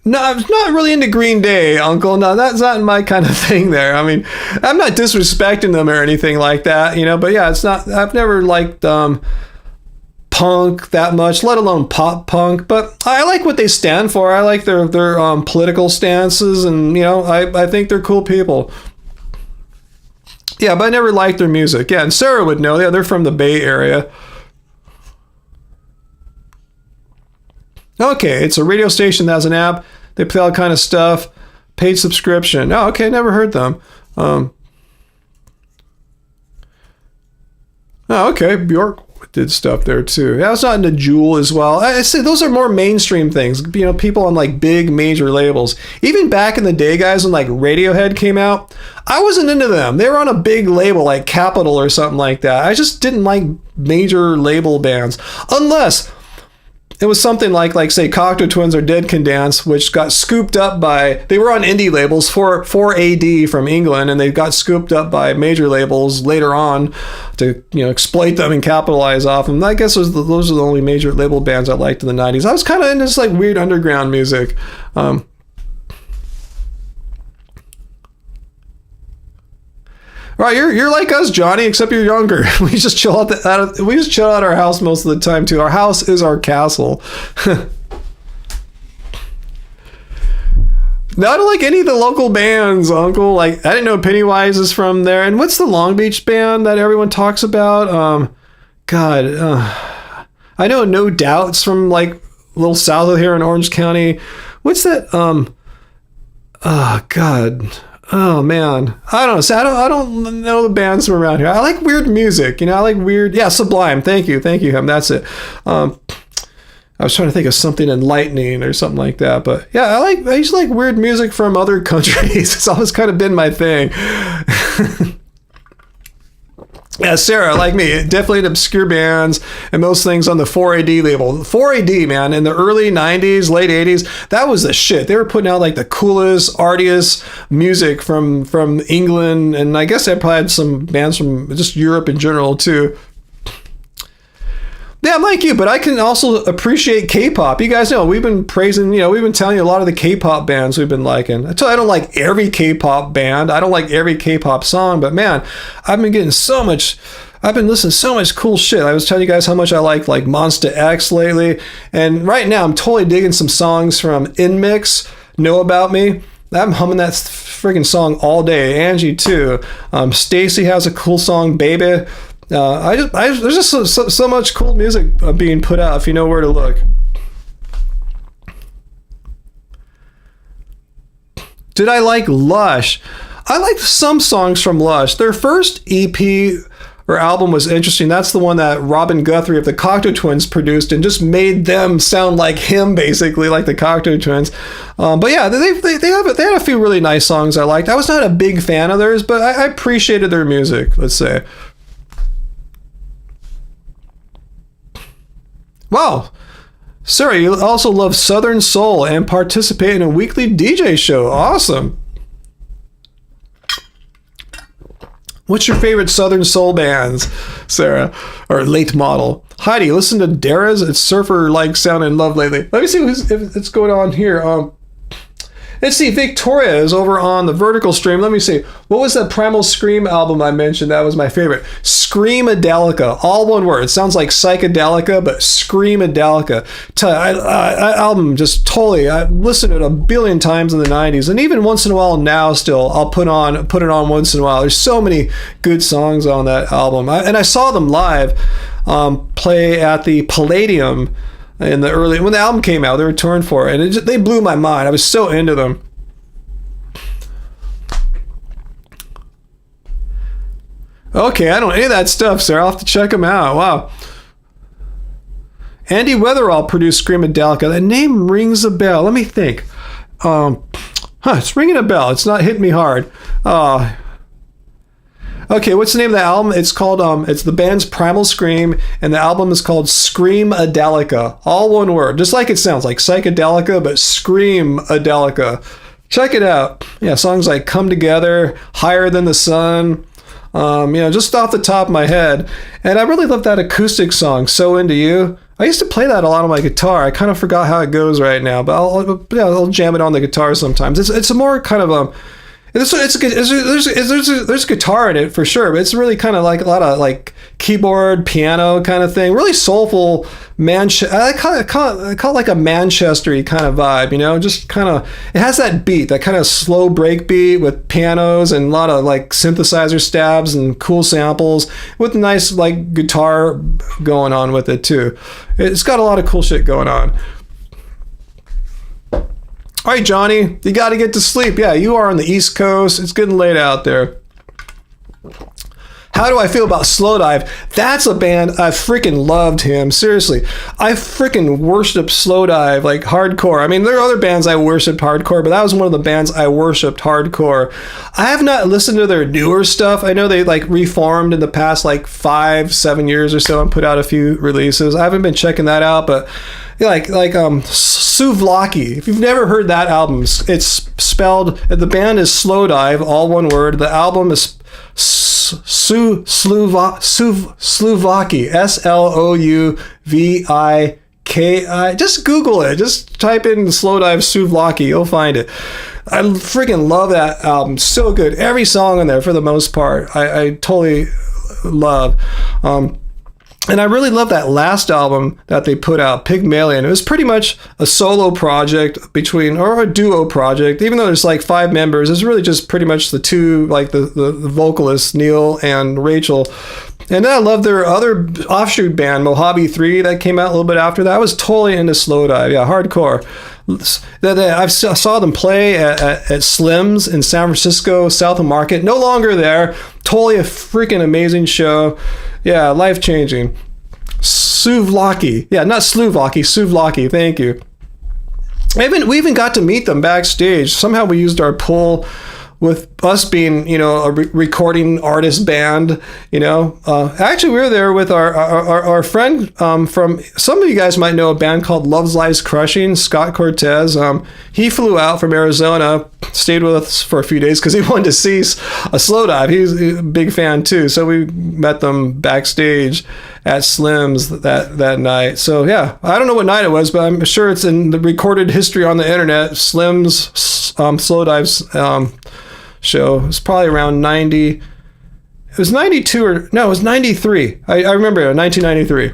Speaker 1: No, I'm not really into Green Day, Uncle. No, that's not my kind of thing there. I mean, I'm not disrespecting them or anything like that, but yeah, it's not, I've never liked punk that much, let alone pop punk, but I like what they stand for. I like their political stances, and, I think they're cool people. Yeah, but I never liked their music. Yeah, and Sarah would know. Yeah, they're from the Bay Area. Okay, it's a radio station that has an app. They play all kind of stuff. Paid subscription. Oh, okay, never heard them. Oh, okay, Bjork did stuff there too. Yeah, I was not into Jewel as well. I say those are more mainstream things. People on like big major labels. Even back in the day, guys, when like Radiohead came out, I wasn't into them. They were on a big label like Capitol or something like that. I just didn't like major label bands unless it was something like say Cocteau Twins or Dead Can Dance, which got scooped up they were on indie labels for AD from England, and they got scooped up by major labels later on to exploit them and capitalize off them. I guess those are the only major label bands I liked in the 90s. I was kind of into this like weird underground music. Right, you're like us, Johnny, except you're younger. We just chill out at our house most of the time too. Our house is our castle. No, I don't like any of the local bands, Uncle. Like, I didn't know Pennywise is from there. And what's the Long Beach band that everyone talks about? I know No Doubt's from like a little south of here in Orange County. What's that? Oh God. Oh man, I don't know. So I don't know the bands from around here. I like weird music, I like weird. Yeah, Sublime. Thank you, him. That's it. I was trying to think of something enlightening or something like that, but yeah, I used to like weird music from other countries. It's always kind of been my thing. Yeah, Sarah, like me, definitely obscure bands and most things on the 4AD label. 4AD, man, in the early 90s, late 80s, that was the shit. They were putting out like the coolest, artiest music from England, and I guess they probably had some bands from just Europe in general too. Yeah, I'm like you, but I can also appreciate K-pop. You guys know, we've been praising, we've been telling you a lot of the K-pop bands we've been liking. I don't like every K-pop band. I don't like every K-pop song, but man, I've been listening to so much cool shit. I was telling you guys how much I like Monsta X lately. And right now, I'm totally digging some songs from Inmix, Know About Me. I'm humming that friggin' song all day. Angie, too. Stacy has a cool song, Baby. There's just so much cool music being put out if you know where to look. Did I like Lush? I liked some songs from Lush. Their first EP or album was interesting. That's the one that Robin Guthrie of the Cocteau Twins produced and just made them sound like him, basically, like the Cocteau Twins. But yeah, they had a few really nice songs I liked. I was not a big fan of theirs, but I appreciated their music, let's say. Wow. Sarah, you also love Southern Soul and participate in a weekly DJ show. Awesome. What's your favorite Southern Soul bands, Sarah? Or late model? Heidi, listen to Dara's. It's surfer-like sound in love lately. Let me see if it's going on here. Let's see. Victoria is over on the vertical stream. Let me see. What was that Primal Scream album I mentioned? That was my favorite. Screamadelica. All one word. It sounds like psychedelica, but Screamadelica. Album just totally. I listened to it a billion times in the 90s. And even once in a while now still, I'll put it on once in a while. There's so many good songs on that album. And I saw them live play at the Palladium in the early, when the album came out. They were touring for it, and they blew my mind. I was so into them. Okay, I don't know any of that stuff, Sarah. I'll have to check them out. Wow. Andy Weatherall produced Screamadelica. That name rings a bell. Let me think. It's ringing a bell. It's not hitting me hard. Okay, what's the name of the album? It's called, it's the band's Primal Scream, and the album is called Screamadelica. All one word, just like it sounds, like psychedelica, but Screamadelica. Check it out. Yeah, songs like Come Together, Higher Than the Sun, just off the top of my head. And I really love that acoustic song, So Into You. I used to play that a lot on my guitar. I kind of forgot how it goes right now, but I'll jam it on the guitar sometimes. It's a more kind of there's guitar in it for sure, but it's really kind of like a lot of like keyboard, piano kind of thing. Really soulful I call it like a Manchester-y kind of vibe, just kind of, it has that beat, that kind of slow break beat with pianos and a lot of like synthesizer stabs and cool samples with nice like guitar going on with it too. It's got a lot of cool shit going on. All right, Johnny, you got to get to sleep. Yeah, you are on the East Coast. It's getting late out there. How do I feel about Slowdive? That's a band I freaking loved him. Seriously, I freaking worship Slowdive like hardcore. I mean, there are other bands I worshipped hardcore, but that was one of the bands I worshipped hardcore. I have not listened to their newer stuff. I know they like reformed in the past like 5-7 years or so and put out a few releases. I haven't been checking that out, but like Souvlaki. If you've never heard that album, it's spelled, the band is Slowdive, all one word. The album is Souvlaki, Slouviki. Just Google it. Just type in Slowdive Souvlaki. You'll find it. I freaking love that album. So good. Every song on there, for the most part, I totally love. And I really love that last album that they put out, Pygmalion. It was pretty much a solo project or a duo project. Even though there's like 5 members, it's really just pretty much the two, like the vocalists, Neil and Rachel. And then I love their other offshoot band, Mojave 3, that came out a little bit after that. I was totally into Slowdive. Yeah, hardcore. I saw them play at Slim's in San Francisco, South of Market. No longer there. Totally a freaking amazing show. Yeah, life-changing. Souvlaki. Yeah, not Slouvlaki, Souvlaki. Thank you. We even got to meet them backstage. Somehow we used our pull with us being, a recording artist band, Actually, we were there with our friend from, some of you guys might know a band called Love's Lies Crushing, Scott Cortez. He flew out from Arizona, stayed with us for a few days because he wanted to see a Slowdive. He's a big fan too. So we met them backstage at Slim's that night. So yeah, I don't know what night it was, but I'm sure it's in the recorded history on the internet. Slim's Slowdive's show. It was probably around 90. It was 92 it was 93. I remember it, 1993.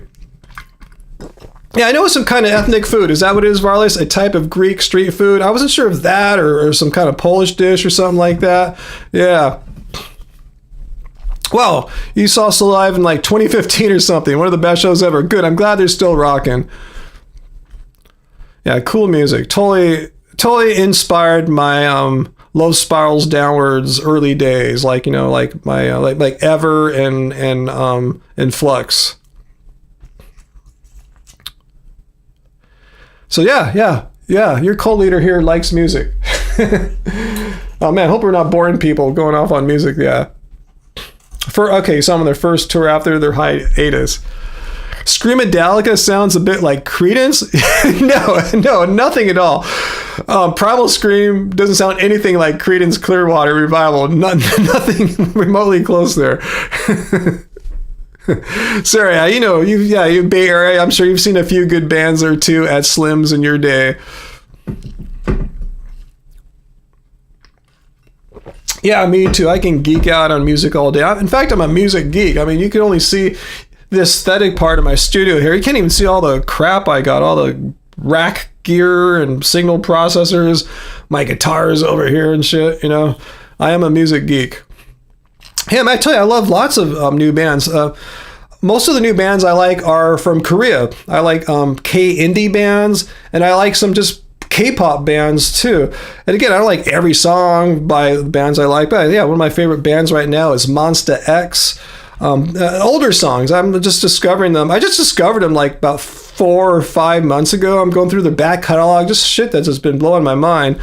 Speaker 1: Yeah, I know it's some kind of ethnic food. Is that what it is, Varlis? A type of Greek street food? I wasn't sure if that or some kind of Polish dish or something like that. Yeah. Well, you saw Slowdive in like 2015 or something. One of the best shows ever. Good. I'm glad they're still rocking. Yeah, cool music. Totally inspired my Love Spirals Downwards early days, like my like Ever and Flux. So yeah, your cult leader here likes music. Oh man, hope we're not boring people going off on music. Yeah. So I'm on their first tour after their hiatus. Screamadelica sounds a bit like Creedence. No, nothing at all. Primal Scream doesn't sound anything like Creedence Clearwater Revival. Nothing remotely close there. Sorry, you Bay Area. I'm sure you've seen a few good bands or two at Slim's in your day. Yeah, me too. I can geek out on music all day. In fact, I'm a music geek. I mean, you can only see the aesthetic part of my studio here. You can't even see all the crap I got, all the rack gear and signal processors, my guitars over here and shit. I am a music geek. Hey, I tell you, I love lots of new bands. Most of the new bands I like are from Korea. I like K-indie bands, and I like some just K-pop bands too. And again, I don't like every song by the bands I like, but yeah, one of my favorite bands right now is Monsta X. Older songs, I'm just discovering them. I just discovered them like about 4 or 5 months ago. I'm going through their back catalog, just shit that's just been blowing my mind.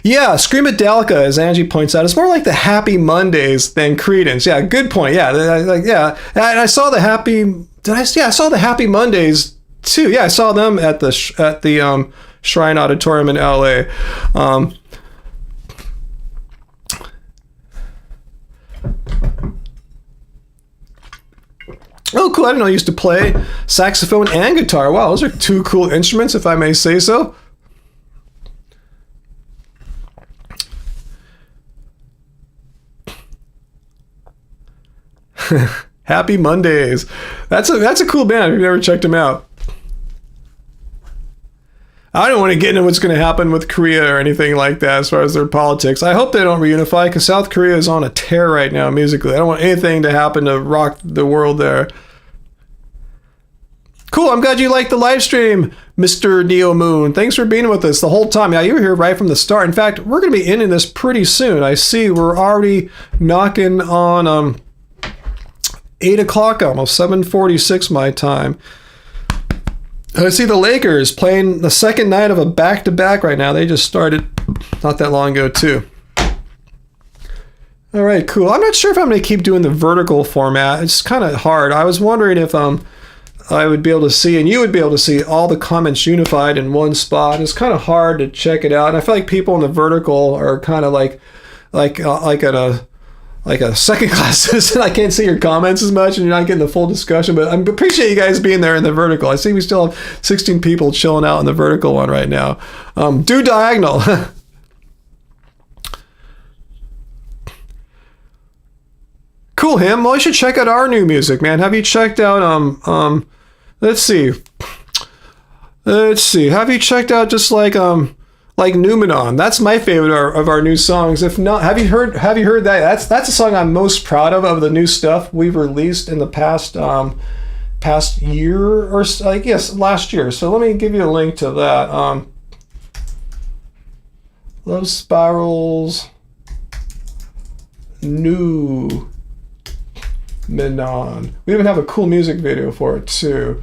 Speaker 1: Yeah, Screamadelica, as Angie points out, it's more like the Happy Mondays than Creedence. Yeah, good point. Yeah, yeah. And I saw the Happy. I saw the Happy Mondays too. Yeah, I saw them at the Shrine Auditorium in LA. Oh, cool. I didn't know you used to play saxophone and guitar. Wow, those are two cool instruments, if I may say so. Happy Mondays. That's a cool band if you've never checked them out. I don't want to get into what's going to happen with Korea or anything like that as far as their politics. I hope they don't reunify because South Korea is on a tear right now musically. I don't want anything to happen to rock the world there. Cool, I'm glad you liked the live stream, Mr. Neo Moon. Thanks for being with us the whole time. Yeah, you were here right from the start. In fact, we're going to be ending this pretty soon. I see we're already knocking on 8 o'clock almost, 7:46 my time. I see the Lakers playing the second night of a back-to-back right now. They just started not that long ago, too. All right, cool. I'm not sure if I'm going to keep doing the vertical format. It's kind of hard. I was wondering if I would be able to see, and you would be able to see, all the comments unified in one spot. It's kind of hard to check it out. And I feel like people in the vertical are kind of like a second class citizen. I can't see your comments as much and you're not getting the full discussion, but I appreciate you guys being there in the vertical. I see we still have 16 people chilling out in the vertical one right now. Do diagonal. Cool, him. Well, you should check out our new music, man. Have you checked out let's see. Have you checked out just like Numenon? That's my favorite of our new songs. If not, have you heard that? That's the song I'm most proud of the new stuff we've released in the past year or last year. So let me give you a link to that. Love Spirals New Menon. We even have a cool music video for it too.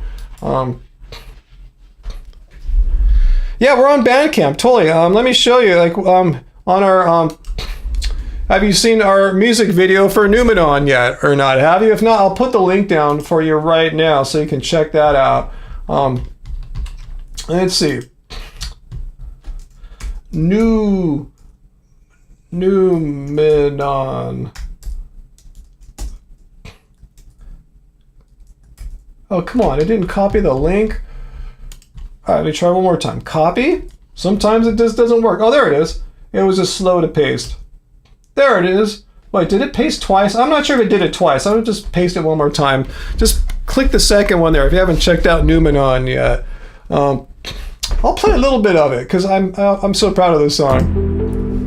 Speaker 1: Yeah, we're on Bandcamp, totally. Let me show you, on our, have you seen our music video for Numenon yet or not? Have you? If not, I'll put the link down for you right now so you can check that out. Let's see. Numenon. Oh, come on, it didn't copy the link. All right, let me try one more time. Copy. Sometimes it just doesn't work. Oh, there it is. It was just slow to paste. There it is. Wait, did it paste twice? I'm not sure if it did it twice. I'll just paste it one more time. Just click the second one there if you haven't checked out Numenon yet. I'll play a little bit of it because I'm so proud of this song.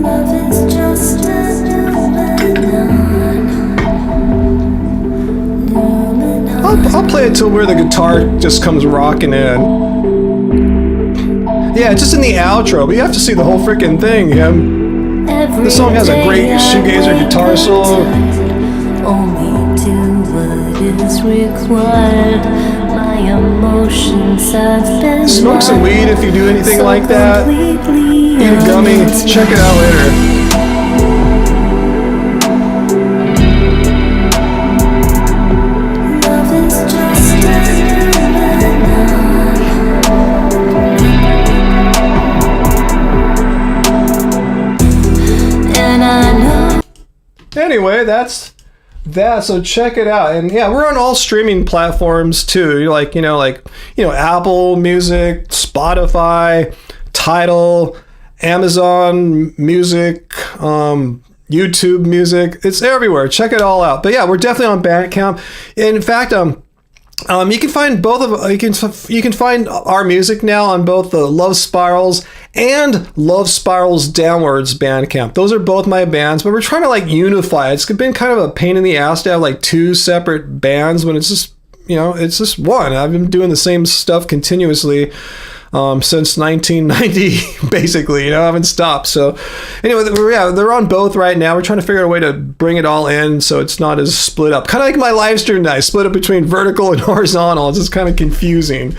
Speaker 4: Love is just
Speaker 1: I'll play it till where the guitar just comes rocking in. Yeah, it's just in the outro, but you have to see the whole freaking thing, Him. This song has a great shoegazer guitar solo.
Speaker 4: Only do what is required. My emotions have been
Speaker 1: Smoke some weed if you do anything like that. Eat a gummy. Check it out later. anyway, that's that. So check it out. And yeah, we're on all streaming platforms too. Like Apple Music, Spotify, Tidal, Amazon Music, YouTube Music. It's everywhere. Check it all out. But yeah, we're definitely on Bandcamp. In fact, you can find both of you can find our music now on both the Love Spirals and Love Spirals Downwards Bandcamp. Those are both my bands, but we're trying to like unify. It's been kind of a pain in the ass to have like two separate bands when it's just it's just one. I've been doing the same stuff continuously since 1990, basically. I haven't stopped. So anyway, they're on both right now. We're trying to figure out a way to bring it all in so it's not as split up. Kind of like my live stream that I split up between vertical and horizontal. It's just kind of confusing.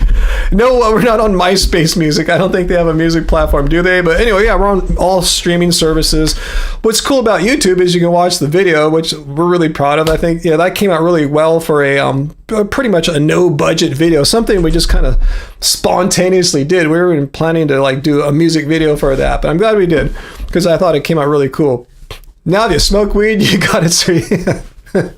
Speaker 1: No, we're not on MySpace Music. I don't think they have a music platform, do they? But anyway, yeah, we're on all streaming services. What's cool about YouTube is you can watch the video, which we're really proud of. I think that came out really well for a pretty much a no budget video, something we just kind of spontaneously did. We were planning to like do a music video for that, but I'm glad we did because I thought it came out really cool. Now if you smoke weed, you got it. But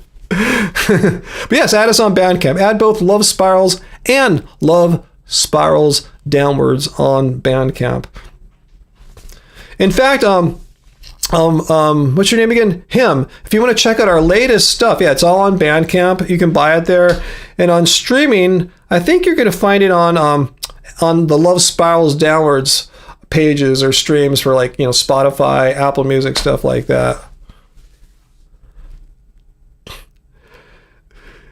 Speaker 1: yes, add us on Bandcamp. Add both Love Spirals and Love Spirals Downwards on Bandcamp. In fact, what's your name again? Him. If you want to check out our latest stuff, yeah, it's all on Bandcamp. You can buy it there. And on streaming, I think you're going to find it on the Love Spirals Downwards pages or streams for like, Spotify, Apple Music, stuff like that.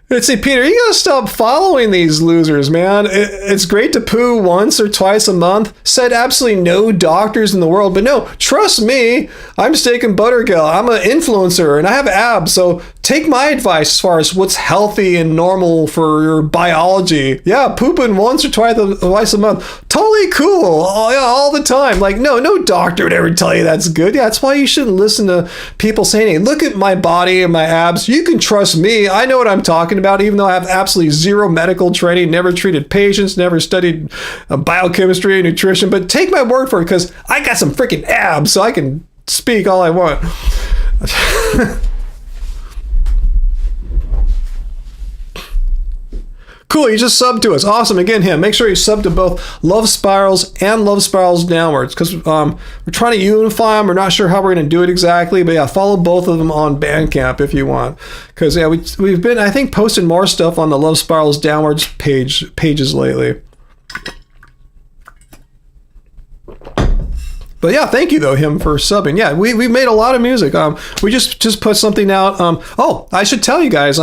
Speaker 1: Let's see, Peter, you gotta stop following these losers, man. It's great to poo once or twice a month. Said absolutely no doctors in the world, but no, trust me, I'm Steak and Butter Gal. I'm an influencer and I have abs, so take my advice as far as what's healthy and normal for your biology. Yeah, pooping once or twice a month, totally cool. All the time. Like, no doctor would ever tell you that's good. Yeah, that's why you shouldn't listen to people saying, hey, look at my body and my abs. You can trust me. I know what I'm talking about, even though I have absolutely zero medical training, never treated patients, never studied biochemistry and nutrition, but take my word for it because I got some freaking abs, so I can speak all I want. Cool, you just subbed to us. Awesome. Again, him. Make sure you sub to both Love Spirals and Love Spirals Downwards because we're trying to unify them. We're not sure how we're going to do it exactly, but yeah, follow both of them on Bandcamp if you want. Because yeah, we've been, I think, posting more stuff on the Love Spirals Downwards pages lately. But yeah, thank you though, him, for subbing. Yeah, we made a lot of music. We just put something out. Oh, I should tell you guys.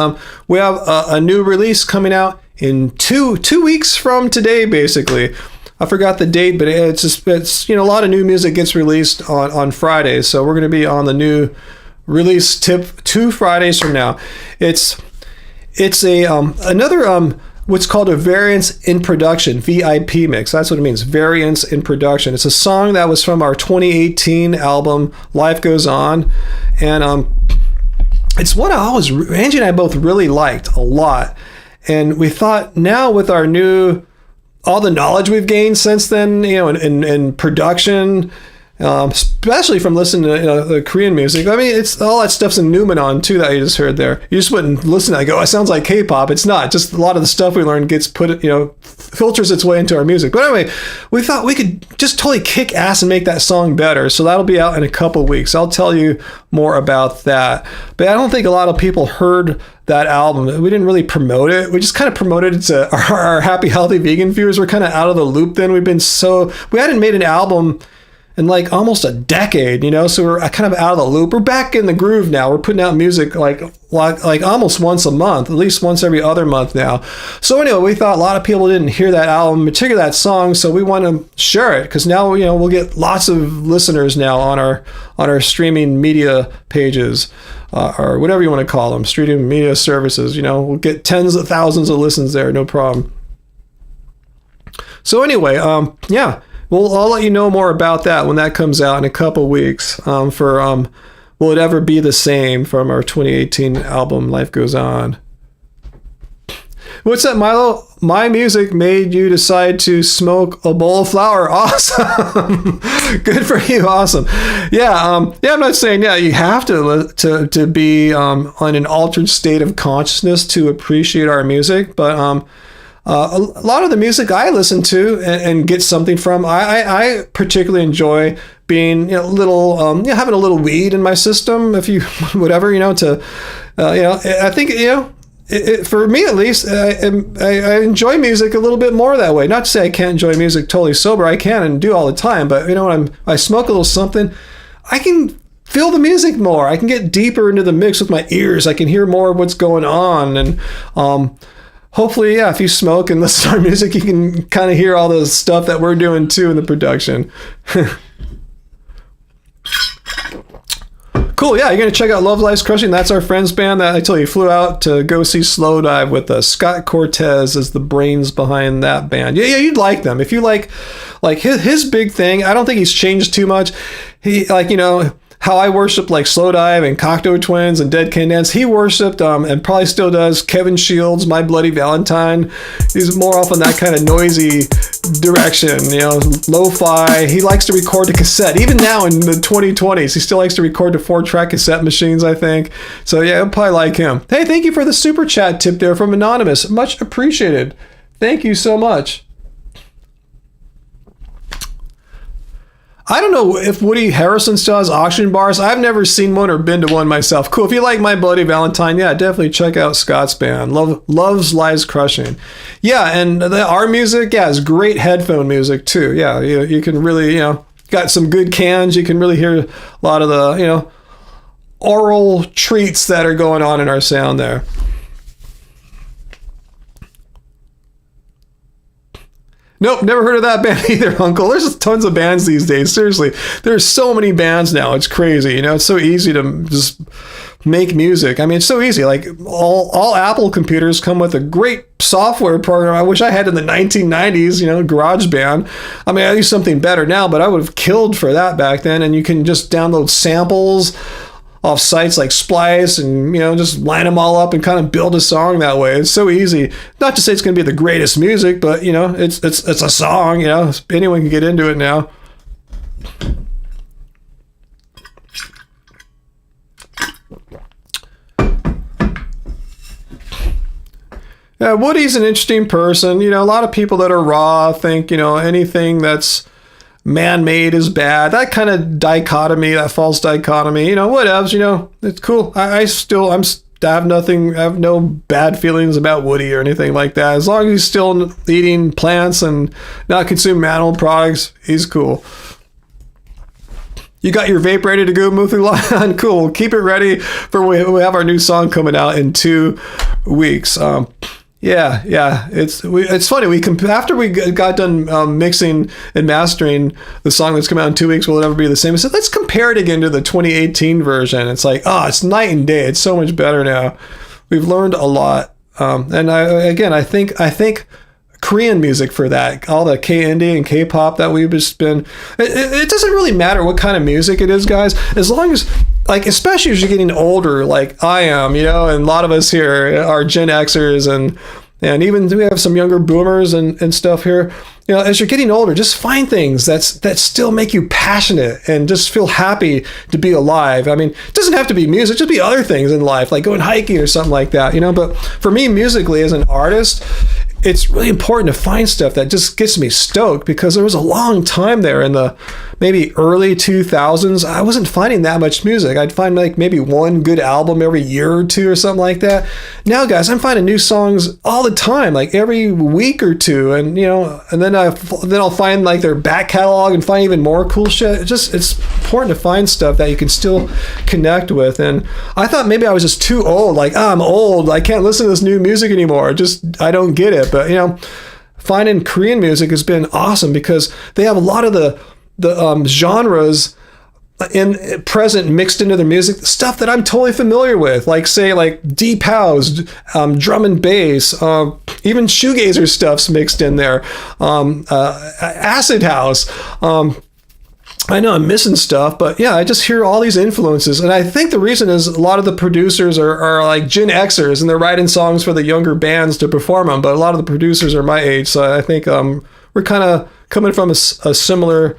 Speaker 1: We have a new release coming out in two weeks from today, basically. I forgot the date, but it's a lot of new music gets released on Fridays. So we're going to be on the new release tip 2 Fridays from now. It's another what's called a variance in production, VIP mix. That's what it means, variance in production. It's a song that was from our 2018 album, Life Goes On. And it's one Angie and I both really liked a lot. And we thought now with our all the knowledge we've gained since then, in production, especially from listening to the Korean music. I mean, it's all that stuff's in Numenon too that you just heard there. You just wouldn't listen. I go, it sounds like K-pop. It's not. Just a lot of the stuff we learned gets filters its way into our music. But anyway, we thought we could just totally kick ass and make that song better. So that'll be out in a couple weeks. I'll tell you more about that. But I don't think a lot of people heard that album. We didn't really promote it. We just kind of promoted it to our happy, healthy vegan viewers. We're kind of out of the loop then. We hadn't made an album in like almost a decade, so we're kind of out of the loop. We're back in the groove now. We're putting out music like almost once a month, at least once every other month now. So anyway, we thought a lot of people didn't hear that album, particularly that song, so we want to share it because now we'll get lots of listeners now on our streaming media pages, or whatever you want to call them, streaming media services. We'll get tens of thousands of listens there, no problem. So anyway, yeah. Well, I'll let you know more about that when that comes out in a couple weeks. Will It Ever Be the Same from our 2018 album, Life Goes On. What's that, Milo? My music made you decide to smoke a bowl of flour. Awesome. Good for you. Awesome. Yeah. I'm not saying, you have to be on an altered state of consciousness to appreciate our music. But a lot of the music I listen to and get something from, I particularly enjoy being, having a little weed in my system, if you, whatever, I think, for me at least, I enjoy music a little bit more that way. Not to say I can't enjoy music totally sober. I can and do all the time. But when I smoke a little something, I can feel the music more. I can get deeper into the mix with my ears. I can hear more of what's going on. And hopefully, if you smoke and listen to our music, you can kind of hear all the stuff that we're doing too in the production. Cool, yeah, you're going to check out Love Lies Crushing. That's our friend's band that I tell you flew out to go see Slow Dive with Scott Cortez as the brains behind that band. Yeah, you'd like them. If you like his big thing, I don't think he's changed too much. He, how I worshiped Slow Dive and Cocteau Twins and Dead Can Dance, he worshipped and probably still does Kevin Shields, My Bloody Valentine. He's more off on that kind of noisy direction, lo-fi. He likes to record to cassette. Even now in the 2020s, he still likes to record to 4-track cassette machines, I think. So yeah, I'll probably like him. Hey, thank you for the super chat tip there from Anonymous. Much appreciated. Thank you so much. I don't know if Woody Harrelson still has auction bars. I've never seen one or been to one myself. Cool. If you like My Bloody Valentine, definitely check out Scott's band. Loves Lies Crushing. Yeah, and our music, is great headphone music too. Yeah, you can really, got some good cans. You can really hear a lot of the, oral treats that are going on in our sound there. Nope, never heard of that band either, Uncle. There's just tons of bands these days. Seriously, there's so many bands now. It's crazy. It's so easy to just make music. I mean, it's so easy. Like all Apple computers come with a great software program. I wish I had in the 1990s. GarageBand. I mean, I use something better now, but I would have killed for that back then. And you can just download samples off sites like Splice and, just line them all up and kind of build a song that way. It's so easy. Not to say it's going to be the greatest music, but, it's a song, anyone can get into it now. Yeah, Woody's an interesting person. A lot of people that are raw think, anything that's man-made is bad. That kind of dichotomy, that false dichotomy, whatevs, it's cool. I have no bad feelings about Woody or anything like that. As long as he's still eating plants and not consuming animal products, he's cool. You got your vape ready to go, Muthulan? Cool. Keep it ready for we have our new song coming out in 2 weeks. Yeah, it's funny. After we got done mixing and mastering the song that's come out in 2 weeks, will it ever be the same? I said, let's compare it again to the 2018 version. It's like, it's night and day. It's so much better now. We've learned a lot, and I think Korean music for that, all the K-indie and K-pop that we've just been. It doesn't really matter what kind of music it is, guys, as long as. Especially as you're getting older, like I am, and a lot of us here are Gen Xers and even we have some younger boomers and stuff here. As you're getting older, just find things that still make you passionate and just feel happy to be alive. I mean, it doesn't have to be music, just be other things in life, like going hiking or something like that, But for me, musically, as an artist, it's really important to find stuff that just gets me stoked, because there was a long time there in the maybe early 2000s. I wasn't finding that much music. I'd find maybe one good album every year or two or something like that. Now, guys, I'm finding new songs all the time, every week or two. And, and then I'll find their back catalog and find even more cool shit. It's important to find stuff that you can still connect with. And I thought maybe I was just too old. I'm old. I can't listen to this new music anymore. I don't get it. But, finding Korean music has been awesome, because they have a lot of the genres present mixed into their music, stuff that I'm totally familiar with, say deep house, drum and bass, even shoegazer stuff's mixed in there, acid house, I know I'm missing stuff, but yeah, I just hear all these influences. And I think the reason is a lot of the producers are like Gen Xers and they're writing songs for the younger bands to perform them. But a lot of the producers are my age. So I think we're kind of coming from a similar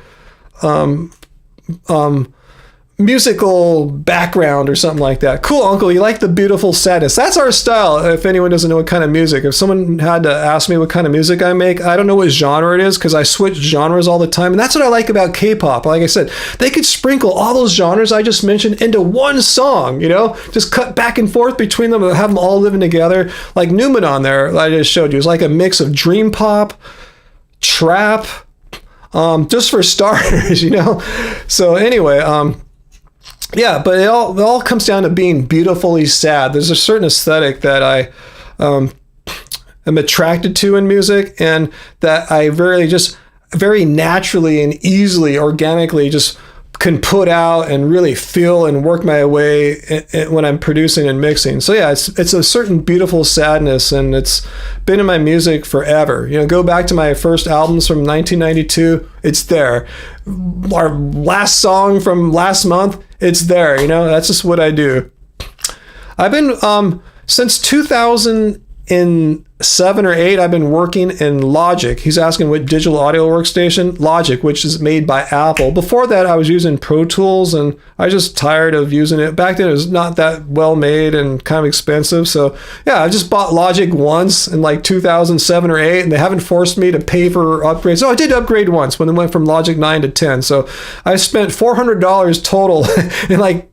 Speaker 1: musical background or something like that. Cool, Uncle. You like the beautiful sadness. That's our style. If anyone doesn't know what kind of music, if someone had to ask me what kind of music I make, I don't know what genre it is because I switch genres all the time. And that's what I like about K-pop. Like I said, they could sprinkle all those genres I just mentioned into one song, you know, just cut back and forth between them and have them all living together. Like Newman on there, I just showed you, is like a mix of dream pop, trap, just for starters, you know. So anyway, yeah, but it all comes down to being beautifully sad. There's a certain aesthetic that I am attracted to in music, and that I very naturally and easily, organically just can put out and really feel and work my way when I'm producing and mixing. So yeah, it's a certain beautiful sadness, and it's been in my music forever. You know, go back to my first albums from 1992, it's there. Our last song from last month, it's there. You know, that's just what I do. I've been since 2007 or 8, I've been working in Logic. He's asking what digital audio workstation. Logic, which is made by Apple. Before that, I was using Pro Tools, and I was just tired of using it. Back then, it was not that well made and kind of expensive. So yeah, I just bought Logic once in like 2007 or 8, and they haven't forced me to pay for upgrades. Oh, I did upgrade once when it went from Logic 9 to 10. So I spent $400 total in like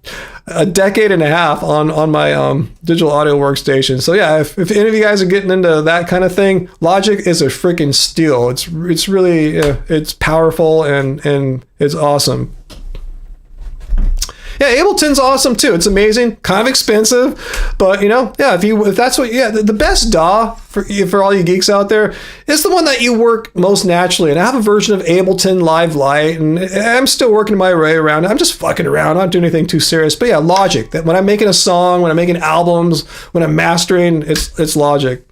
Speaker 1: a decade and a half on my digital audio workstation. So yeah, if any of you guys are getting into that kind of thing, Logic is a freaking steal. It's really it's powerful and it's awesome. Yeah, Ableton's awesome too. It's amazing, kind of expensive, but you know, yeah, if that's what, yeah, the best DAW for all you geeks out there is the one that you work most naturally. And I have a version of Ableton Live Lite, and I'm still working my way around. I'm just fucking around, not doing anything too serious. But yeah, Logic. That when I'm making a song, when I'm making albums, when I'm mastering, it's Logic.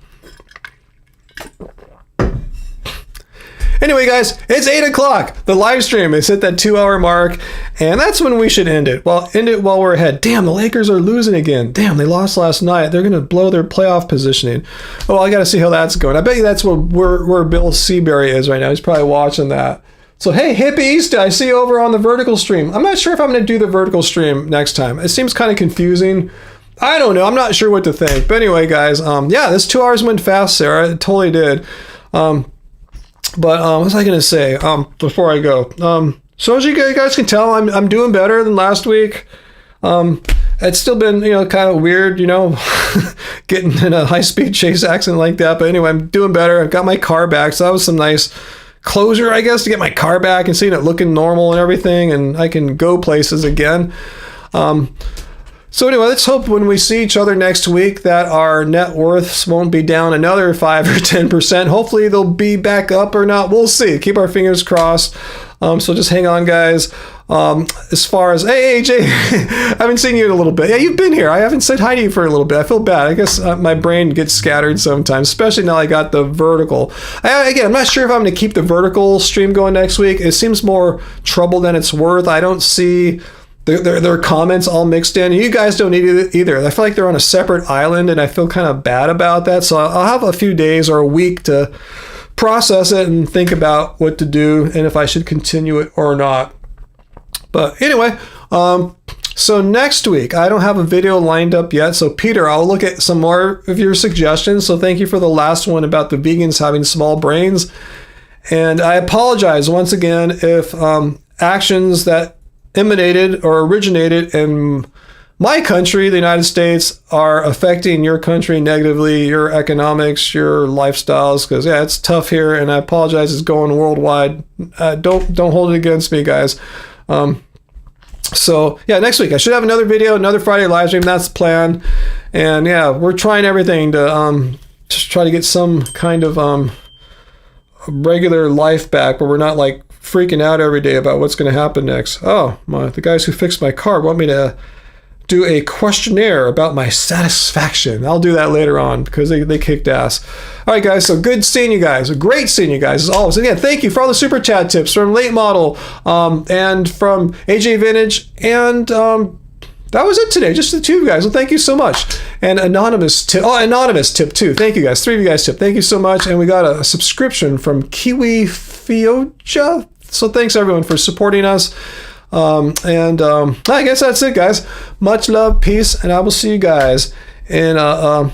Speaker 1: Anyway, guys, it's 8 o'clock. The live stream is at that 2-hour mark, and that's when we should end it. Well, end it while we're ahead. Damn, the Lakers are losing again. Damn, they lost last night. They're going to blow their playoff positioning. Oh, well, I got to see how that's going. I bet you that's where Bill Seabury is right now. He's probably watching that. So, hey, Hippie East, I see you over on the vertical stream. I'm not sure if I'm going to do the vertical stream next time. It seems kind of confusing. I don't know. I'm not sure what to think. But anyway, guys, yeah, this 2 hours went fast, Sarah. It totally did. But what was I going to say before I go? So as you guys can tell, I'm doing better than last week. It's still been, you know, kind of weird, you know, getting in a high-speed chase accident like that. But anyway, I'm doing better. I've got my car back, so that was some nice closure, I guess, to get my car back and seeing it looking normal and everything, and I can go places again. So anyway, let's hope when we see each other next week that our net worths won't be down another 5 or 10%. Hopefully they'll be back up or not. We'll see. Keep our fingers crossed. So just hang on, guys. As far as, hey, AJ, I haven't seen you in a little bit. Yeah, you've been here. I haven't said hi to you for a little bit. I feel bad. I guess my brain gets scattered sometimes, especially now I got the vertical. Again, I'm not sure if I'm going to keep the vertical stream going next week. It seems more trouble than it's worth. I don't see their comments all mixed in. You guys don't need it either. I feel like they're on a separate island, and I feel kind of bad about that. So I'll have a few days or a week to process it and think about what to do and if I should continue it or not. But anyway, so next week, I don't have a video lined up yet. So Peter, I'll look at some more of your suggestions. So thank you for the last one about the vegans having small brains. And I apologize once again if actions that emanated or originated in my country, the United States, are affecting your country negatively, your economics, your lifestyles, because yeah, it's tough here, and I apologize. It's going worldwide. Don't hold it against me, guys. So yeah, next week I should have another video, another Friday live stream. That's the plan, and yeah, we're trying everything to just try to get some kind of regular life back where we're not like freaking out every day about what's going to happen next. Oh, the guys who fixed my car want me to do a questionnaire about my satisfaction. I'll do that later on because they kicked ass. All right, guys. So good seeing you guys. Great seeing you guys as always. Again, thank you for all the super chat tips from Late Model and from AJ Vintage and that was it today. Just the two of you guys. Well, thank you so much. And Anonymous tip. Oh, Anonymous tip too. Thank you guys. 3 of you guys tip. Thank you so much. And we got a subscription from Kiwi Fioja. So thanks everyone for supporting us. I guess that's it, guys. Much love, peace, and I will see you guys in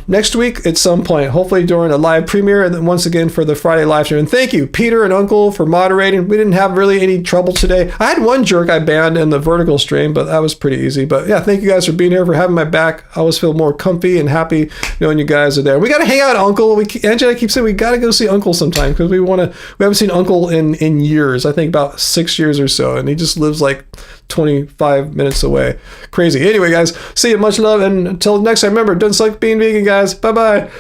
Speaker 1: next week at some point, hopefully during a live premiere, and then once again for the Friday live stream. And thank you, Peter and Uncle, for moderating. We didn't have really any trouble today. I had one jerk I banned in the vertical stream, but that was pretty easy. But yeah, thank you guys for being here, for having my back. I always feel more comfy and happy knowing you guys are there. We got to hang out, Uncle. Angela keeps saying we got to go see Uncle sometime because we haven't seen Uncle in years. I think about 6 years or so, and he just lives like 25 minutes away. Crazy. Anyway, guys, see you. Much love, and until next time, remember, don't suck being vegan, guys. Bye bye.